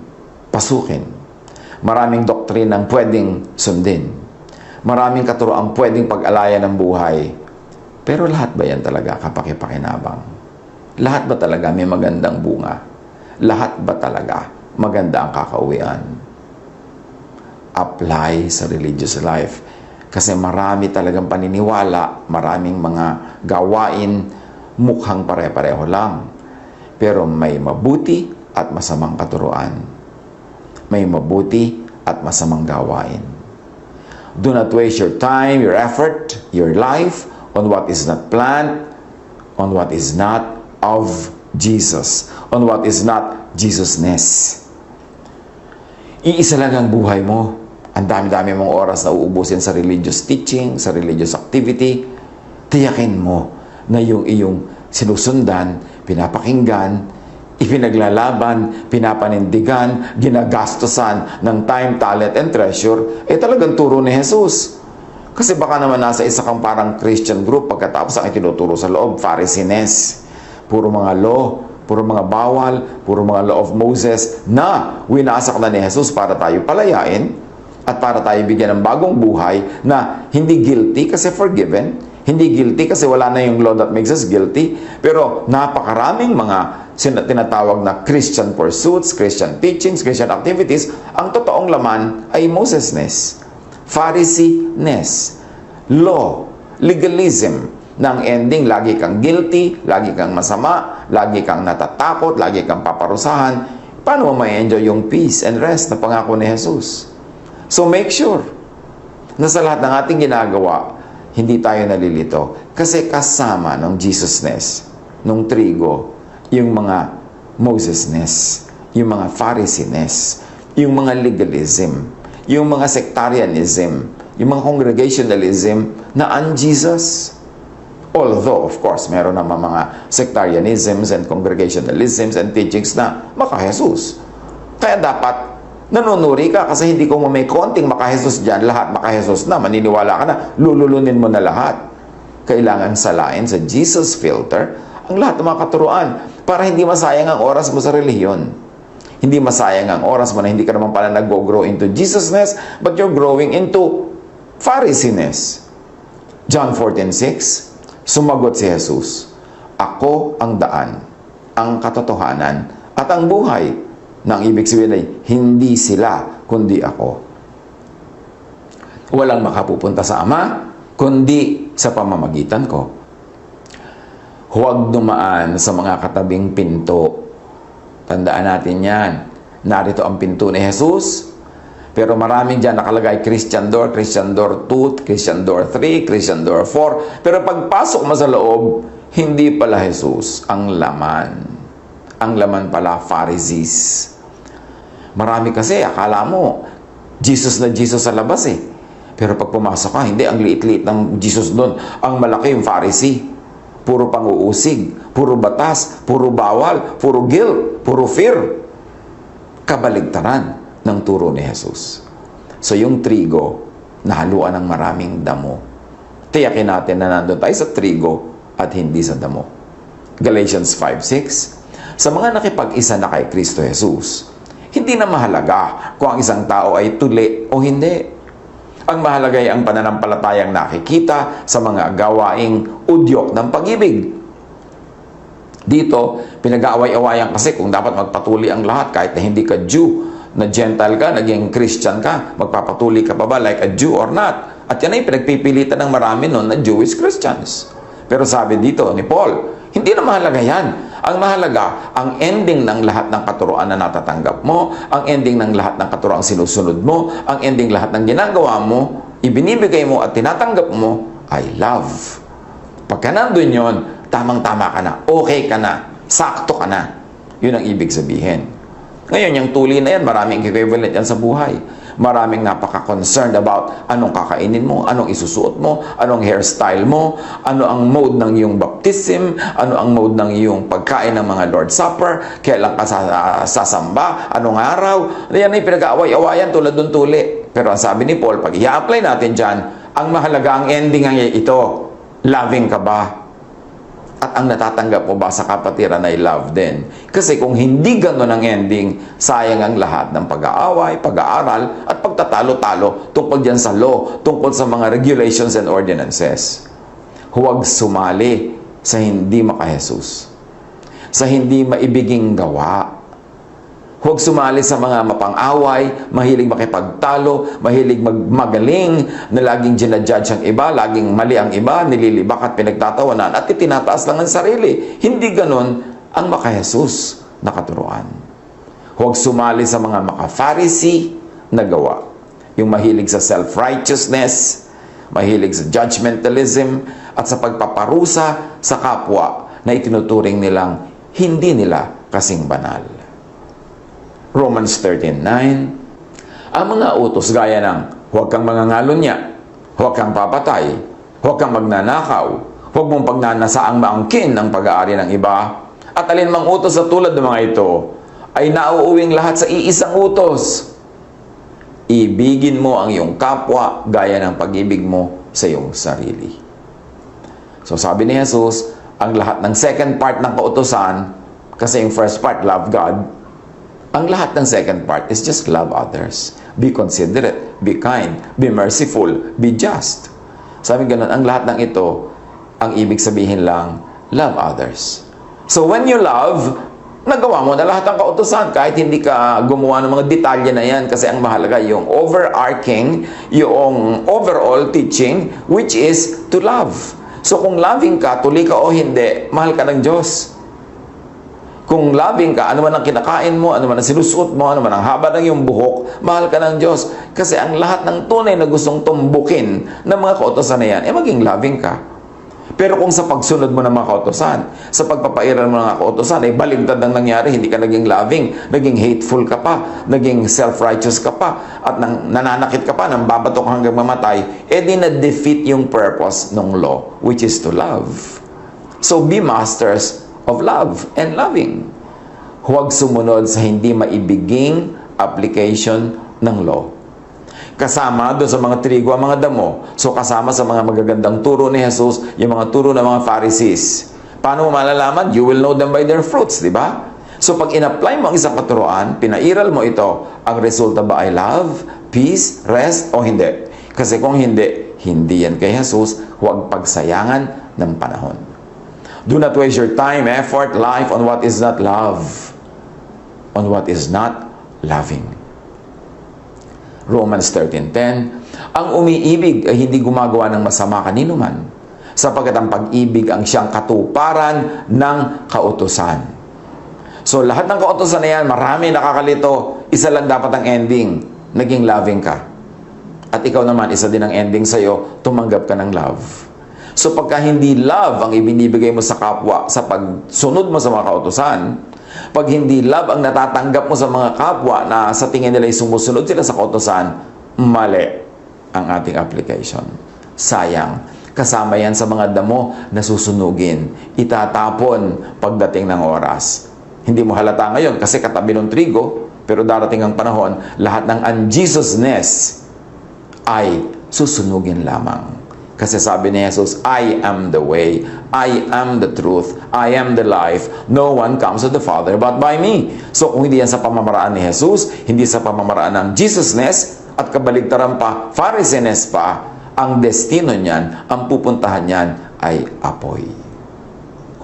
pasukin. Maraming doktrinang pwedeng sundin. Maraming katuroang pwedeng pag-alayan ng buhay. Pero lahat ba yan talaga kapakipakinabang? Lahat ba talaga may magandang bunga? Lahat ba talaga maganda ang kakauwian? Apply sa religious life. Kasi marami talagang paniniwala, maraming mga gawain, mukhang pare-pareho lang. Pero may mabuti at masamang katuruan. May mabuti at masamang gawain. Do not waste your time, your effort, your life on what is not planned, on what is not of Jesus, on what is not Jesus-ness. Iisa lang ang buhay mo. Ang dami-dami mong oras na uubusin sa religious teaching, sa religious activity. Tiyakin mo na yung iyong sinusundan, pinapakinggan, ipinaglalaban, pinapanindigan, ginagastosan ng time, talent, and treasure, talagang turo ni Jesus. Kasi baka naman nasa isa kang parang Christian group, pagkatapos ang itinuturo sa loob, Pharisees. Puro mga law, puro mga bawal, puro mga law of Moses na winasak na ni Jesus para tayo palayain at para tayo bigyan ng bagong buhay na hindi guilty kasi forgiven, hindi guilty kasi wala na yung law that makes us guilty, pero napakaraming mga tinatawag na Christian pursuits, Christian teachings, Christian activities, ang totoong laman ay Moses-ness, Pharisee-ness, law, legalism, na ang ending, lagi kang guilty, lagi kang masama, lagi kang natatakot, lagi kang paparusahan. Paano mo ma-enjoy yung peace and rest na pangako ni Jesus? So make sure na sa lahat ng ating ginagawa, hindi tayo nalilito. Kasi kasama ng Jesus-ness, nung trigo, yung mga Moses-ness, yung mga Pharisee-ness, yung mga legalism, yung mga sectarianism, yung mga congregationalism na un-Jesus. Although, of course, meron naman mga sectarianisms and congregationalisms and teachings na maka-Jesus. Kaya dapat nanunuri ka kasi hindi ko may konting maka-Jesus dyan, lahat maka-Jesus na, maniniwala ka na, lululunin mo na lahat. Kailangan salain sa Jesus filter ang lahat ng mga katuruan para hindi masayang ang oras mo sa relihiyon. Hindi masayang ang oras mo na hindi ka naman pala nag-grow into Jesus-ness, but you're growing into Pharisee-ness. John 14:6, sumagot si Jesus, "Ako ang daan, ang katotohanan, at ang buhay." Nang ibig sabihin ay, hindi sila, kundi ako. Walang makapupunta sa Ama, kundi sa pamamagitan ko. Huwag dumaan sa mga katabing pinto. Tandaan natin yan. Narito ang pinto ni Jesus, pero maraming dyan nakalagay Christian door 2, Christian door 3, Christian door 4. Pero pagpasok mo sa loob, hindi pala Jesus ang laman. Ang laman pala, Pharisees. Marami kasi, akala mo, Jesus na Jesus sa labas eh. Pero pag pumasok ka, hindi, ang liit-liit ng Jesus doon. Ang malaki yung Pharisee. Puro pang-uusig, puro batas, puro bawal, puro guilt, puro fear. Kabaligtaran ng turo ni Jesus. So yung trigo, nahaluan ng maraming damo. Tiyakin natin na nandun tayo sa trigo at hindi sa damo. Galatians 5:6, sa mga nakipag-isa na kay Kristo Jesus, hindi na mahalaga kung ang isang tao ay tuli o hindi. Ang mahalaga ay ang pananampalatayang nakikita sa mga gawaing udyok ng pag-ibig. Dito, pinag-aaway-awayan kasi kung dapat magpatuli ang lahat kahit na hindi ka Jew, na Gentile ka, naging Christian ka, magpapatuli ka pa ba like a Jew or not? At yan ay pinagpipilitan ng marami noon na Jewish Christians. Pero sabi dito ni Paul, hindi na mahalaga yan. Ang mahalaga, ang ending ng lahat ng katuroan na natatanggap mo, ang ending ng lahat ng katuroang sinusunod mo, ang ending lahat ng ginagawa mo, ibinibigay mo at tinatanggap mo, ay love. Pagka nandun yun, tamang-tama ka na, okay ka na, sakto ka na. Yun ang ibig sabihin. Ngayon, yung tuli na yan, maraming equivalent yan sa buhay. Maraming napaka-concerned about anong kakainin mo, anong isusuot mo, anong hairstyle mo, ano ang mode ng iyong baptism, ano ang mode ng iyong pagkain ng mga Lord's Supper, kailan ka sasamba, anong araw. Yan ay pinag-aaway-awayan tulad ng tuli. Pero ang sabi ni Paul, pag i-apply natin dyan, ang mahalaga ang ending ay ito. Loving ka ba? At ang natatanggap mo ba sa kapatiran ay love din? Kasi kung hindi gano'n ang ending, sayang ang lahat ng pag-aaway, pag-aaral, at pagtatalo-talo tungkol dyan sa law, tungkol sa mga regulations and ordinances. Huwag sumali sa hindi maka-Jesus, sa hindi maibiging gawa. Huwag sumali sa mga mapang-away, mahilig makipagtalo, mahilig magaling, na laging ginajudge ang iba, laging mali ang iba, nililibak at pinagtatawanan, at itinataas lang ang sarili. Hindi ganon ang maka-Jesus na katuruan. Huwag sumali sa mga maka-Pharisee na gawa. Yung mahilig sa self-righteousness, mahilig sa judgmentalism, at sa pagpaparusa sa kapwa na itinuturing nilang hindi nila kasing banal. Romans 13:9, ang mga utos gaya ng huwag kang mangangalunya, huwag kang papatay, huwag kang magnanakaw, huwag mong pagnanasaang maangkin ang pag-aari ng iba, at alinmang utos sa tulad ng mga ito ay nauuwing lahat sa iisang utos. Ibigin mo ang iyong kapwa gaya ng pag-ibig mo sa iyong sarili. So sabi ni Jesus, ang lahat ng second part ng kautusan, kasi yung first part, love God, ang lahat ng second part is just love others. Be considerate, be kind, be merciful, be just. Sabi ganun, ang lahat ng ito, ang ibig sabihin lang, love others. So when you love, nagawa mo na lahat ng kautusan kahit hindi ka gumawa ng mga detalye na yan, kasi ang mahalaga yung overarching, yung overall teaching, which is to love. So kung loving ka, tuli ka o hindi, mahal ka ng Diyos. Kung loving ka, ano man ang kinakain mo, ano man ang sinusuot mo, ano man ang haba ng iyong buhok, mahal ka ng Diyos. Kasi ang lahat ng tunay na gustong tumbukin ng mga kautosan na yan, maging loving ka. Pero kung sa pagsunod mo ng mga kautosan, sa pagpapairal mo ng mga kautosan, baligtad ang nangyari, hindi ka naging loving, naging hateful ka pa, naging self-righteous ka pa, at nananakit ka pa, nang babatok hanggang mamatay, di na-defeat yung purpose ng law, which is to love. So be masters of love and loving. Huwag sumunod sa hindi maibiging application ng law. Kasama doon sa mga trigo ang mga damo. So kasama sa mga magagandang turo ni Jesus, yung mga turo ng mga Pharisees. Paano mo malalaman? You will know them by their fruits, di ba? So pag in-apply mo ang isang katuruan, pinairal mo ito, ang resulta ba ay love, peace, rest, o hindi? Kasi kung hindi, hindi yan kay Jesus. Huwag pagsayangan ng panahon. Do not waste your time, effort, life on what is not love, on what is not loving. Romans 13:10, ang umiibig ay hindi gumagawa ng masama kanino man, sapagkat ang pag-ibig ang siyang katuparan ng kautusan. So lahat ng kautusan na yan, marami nakakalito, isa lang dapat ang ending, naging loving ka. At ikaw naman, isa din ang ending sa'yo, tumanggap ka ng love. So pagka hindi love ang ibinibigay mo sa kapwa sa pagsunod mo sa mga kautusan, pag hindi love ang natatanggap mo sa mga kapwa na sa tingin nila ay sumusunod sila sa kautusan, mali ang ating application. Sayang. Kasama yan sa mga damo na susunugin. Itatapon pagdating ng oras. Hindi mo halata ngayon kasi katabi ng trigo, pero darating ang panahon, lahat ng unjesusness ay susunugin lamang. Kasi sabi ni Jesus, I am the way, I am the truth, I am the life. No one comes to the Father but by me. So kung hindi yan sa pamamaraan ni Jesus, hindi sa pamamaraan ng Jesusness, at kabaligtaran pa, Pharisees pa, ang destino niyan, ang pupuntahan niyan ay apoy.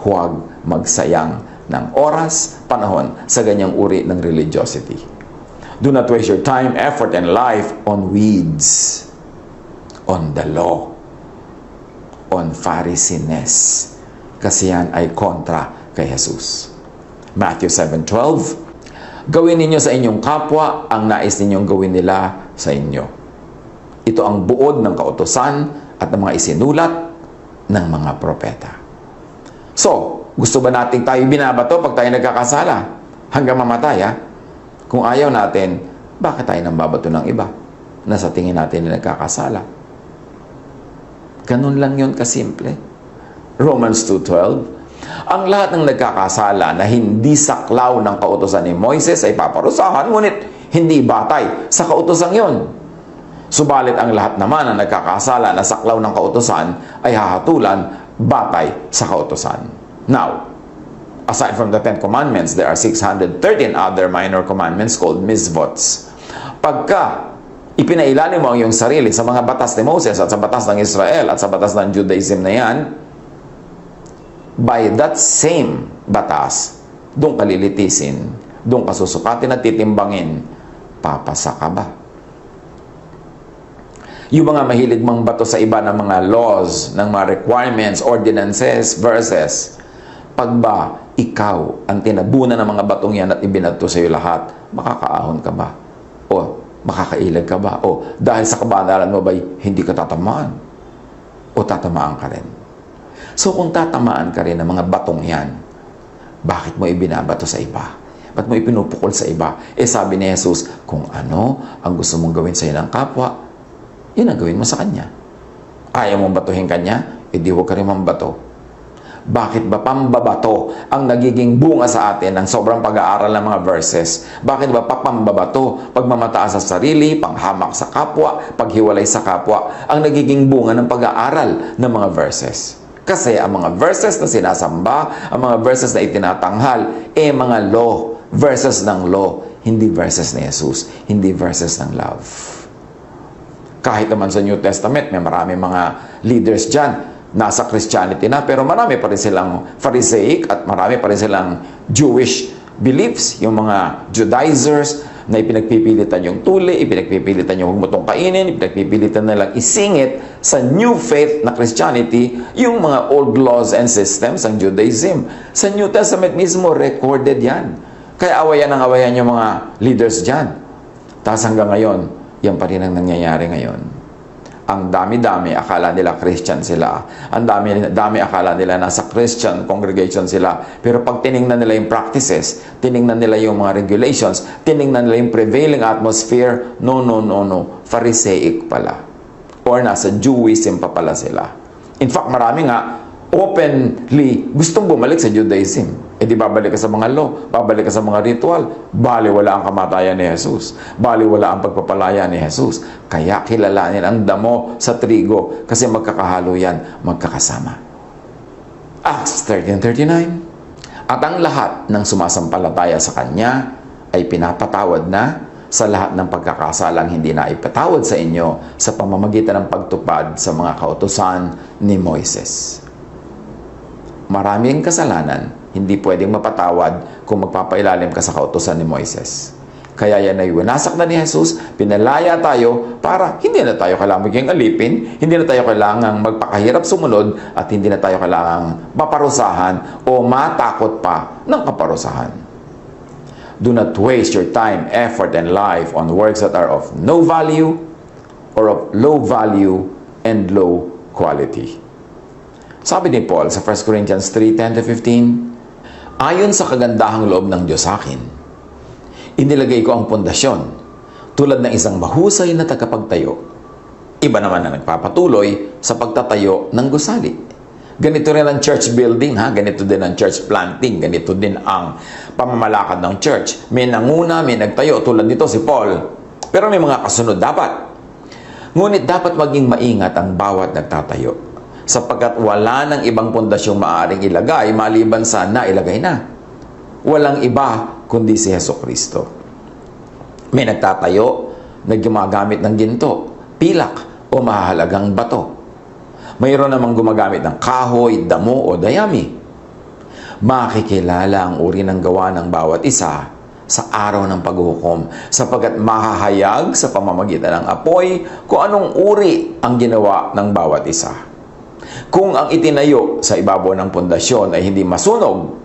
Huwag magsayang ng oras, panahon sa ganyang uri ng religiosity. Do not waste your time, effort, and life on weeds, on the law, on Pharisees. Kasi yan ay kontra kay Jesus. Matthew 7:12, gawin ninyo sa inyong kapwa ang nais ninyong gawin nila sa inyo. Ito ang buod ng kautusan at ng mga isinulat ng mga propeta. So, gusto ba nating tayo binabato pag tayo nagkakasala? Hanggang mamatay, ha? Kung ayaw natin, bakit tayo nang babato ng iba na sa tingin natin na nagkakasala? Ganun lang yun kasimple. Romans 2:12, ang lahat ng nagkakasala na hindi saklaw ng kautusan ni Moises ay paparusahan, ngunit hindi batay sa kautosang yon. Subalit ang lahat naman na nagkakasala na saklaw ng kautusan ay hahatulan batay sa kautusan. Now, aside from the 10 commandments, there are 613 other minor commandments called mitzvots. Pagka ipinailalim mo ang iyong sarili sa mga batas ni Moses at sa batas ng Israel at sa batas ng Judaism na yan, by that same batas, doon ka lilitisin, doon ka susukatin at titimbangin, papasa ka ba? Yung mga mahilig mang bato sa iba ng mga laws, ng mga requirements, ordinances, verses, pag ba ikaw ang tinabunan ng mga batong yan at ibinato sa iyo lahat, makakaahon ka ba? O makakailag ka ba? O dahil sa kabanalan mo ba'y hindi ka tatamaan? O tatamaan ka rin? So kung tatamaan ka rin ng mga batong yan, bakit mo ibinabato sa iba? Ba't mo ipinupukol sa iba? Eh sabi ni Jesus, kung ano ang gusto mong gawin sa iyo ng kapwa, yun ang gawin mo sa kanya. Ayaw mong batuhin kanya, edi huwag ka rin mambato. Bakit ba pambabato ang nagiging bunga sa atin ng sobrang pag-aaral ng mga verses? Bakit ba papambabato, pagmamataas sa sarili, panghamak sa kapwa, paghiwalay sa kapwa, ang nagiging bunga ng pag-aaral ng mga verses? Kasi ang mga verses na sinasamba, ang mga verses na itinatanghal, mga law, verses ng law, hindi verses ni Jesus, hindi verses ng love. Kahit naman sa New Testament, may marami mga leaders dyan, nasa Christianity na, pero marami pa rin silang Pharisaic at marami pa rin silang Jewish beliefs, yung mga Judaizers na ipinagpipilitan yung tuli, ipinagpipilitan yung huwag mo tong kainin, ipinagpipilitan nilang isingit sa new faith na Christianity yung mga old laws and systems ng Judaism. Sa New Testament mismo, recorded yan. Kaya awayan yung mga leaders dyan. Tapos hanggang ngayon, yan pa rin ang nangyayari ngayon. Ang dami-dami akala nila Christian sila. Ang dami akala nila nasa Christian congregation sila. Pero pag tiningnan nila yung practices, tiningnan nila yung mga regulations, tiningnan nila yung prevailing atmosphere, no. Pharisaic pala. Or nasa Jewism pa pala sila. In fact, marami nga openly gustong bumalik sa Judaism. Eh di babalik ka sa mga law, babalik ka sa mga ritual, baliwala ang kamatayan ni Jesus, baliwala ang pagpapalaya ni Jesus. Kaya kilalanin ang damo sa trigo kasi magkakahalo yan, magkakasama. Acts 13:39. At ang lahat ng sumasampalataya sa Kanya ay pinapatawad na sa lahat ng pagkakasalang hindi na ipatawad sa inyo sa pamamagitan ng pagtupad sa mga kautusan ni Moises. Maraming kasalanan hindi pwedeng mapatawad kung magpapailalim ka sa kautusan ni Moises. Kaya yan ay winasak na ni Jesus, pinalaya tayo para hindi na tayo kailangang maging alipin, hindi na tayo kailangang magpakahirap sumunod, at hindi na tayo kailangang maparusahan o matakot pa ng kaparusahan. Do not waste your time, effort, and life on works that are of no value or of low value and low quality. Sabi ni Paul sa 1 Corinthians 3:10-15, ayon sa kagandahang loob ng Diyos sa akin, inilagay ko ang pundasyon tulad ng isang mahusay na tagapagtayo. Iba naman na nagpapatuloy sa pagtatayo ng gusali. Ganito rin ang church building, ganito din ang church planting, ganito din ang pamamalakad ng church. May nanguna, may nagtayo, tulad nito si Paul. Pero may mga kasunod dapat. Ngunit dapat maging maingat ang bawat nagtatayo, sapagkat wala ng ibang pundasyong maaaring ilagay maliban sa nailagay na. Walang iba kundi si Hesukristo. May nagtatayo na gumagamit ng ginto, pilak o mahahalagang bato. Mayroon namang gumagamit ng kahoy, damo o dayami. Makikilala ang uri ng gawa ng bawat isa sa araw ng paghuhukom, sapagkat mahahayag sa pamamagitan ng apoy kung anong uri ang ginawa ng bawat isa. Kung ang itinayo sa ibabaw ng pundasyon ay hindi masunog,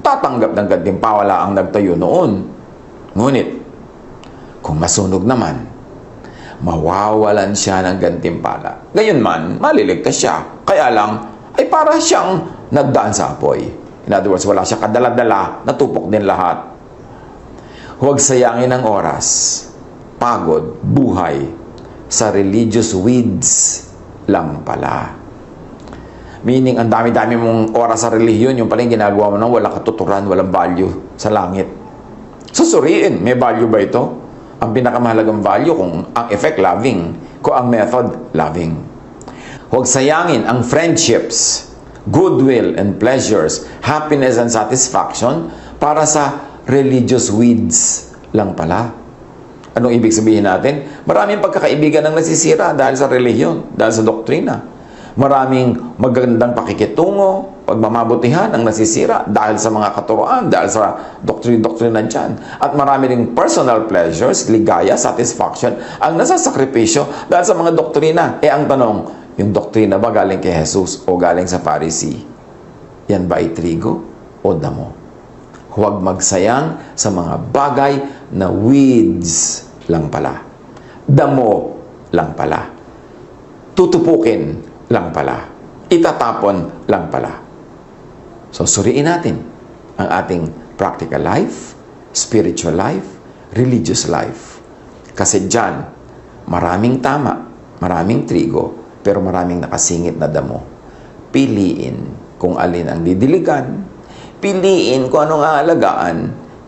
tatanggap ng gantimpala ang nagtayo noon. Ngunit, kung masunog naman, mawawalan siya ng gantimpala. Gayunman, maliligtas siya. Kaya lang, ay para siyang nagdaan sa apoy. In other words, wala siya kadala-dala, natupok din lahat. Huwag sayangin ang oras, pagod, buhay sa religious weeds lang pala. Meaning, ang dami-dami mong oras sa relihiyon, yung pala yung ginagawa mo nang walang katuturan, walang value sa langit. Susuriin, may value ba ito? Ang pinakamahalagang value kung ang effect, loving. Kung ang method, loving. Huwag sayangin ang friendships, goodwill and pleasures, happiness and satisfaction para sa religious weeds lang pala. Anong ibig sabihin natin? Maraming pagkakaibigan ang nasisira dahil sa relihiyon, dahil sa doktrina. Maraming magagandang pakikitungo, pagmamabutihan ang nasisira dahil sa mga katuroan, dahil sa doktrina dyan. At marami ring personal pleasures, ligaya, satisfaction, ang nasasakripisyo dahil sa mga doktrina. Ang tanong, yung doktrina ba galing kay Jesus o galing sa Pharisee? Yan ba ay trigo o damo? Huwag magsayang sa mga bagay na weeds lang pala. Damo lang pala. Tutupukin lang pala. Itatapon lang pala. So, suriin natin ang ating practical life, spiritual life, religious life. Kasi dyan, maraming tama, maraming trigo, pero maraming nakasingit na damo. Piliin kung alin ang didiligan, piliin kung anong aalagaan,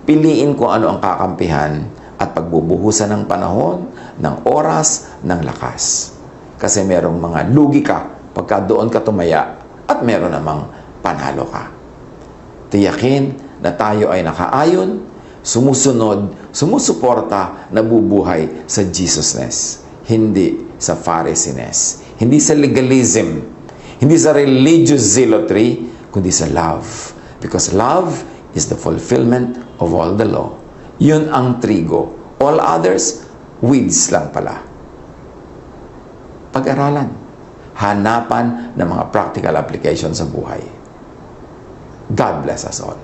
piliin kung ano ang kakampihan, at pagbubuhusan ng panahon, ng oras, ng lakas. Kasi merong mga lugi ka pagka doon ka tumaya at meron namang panalo ka. Tiyakin na tayo ay nakaayon, sumusunod, sumusuporta, nabubuhay sa Jesusness. Hindi sa Pharisees. Hindi sa legalism. Hindi sa religious zealotry, kundi sa love. Because love is the fulfillment of all the law. Yun ang trigo. All others, weeds lang pala. Pag-aralan. Hanapan ng mga practical application sa buhay. God bless us all.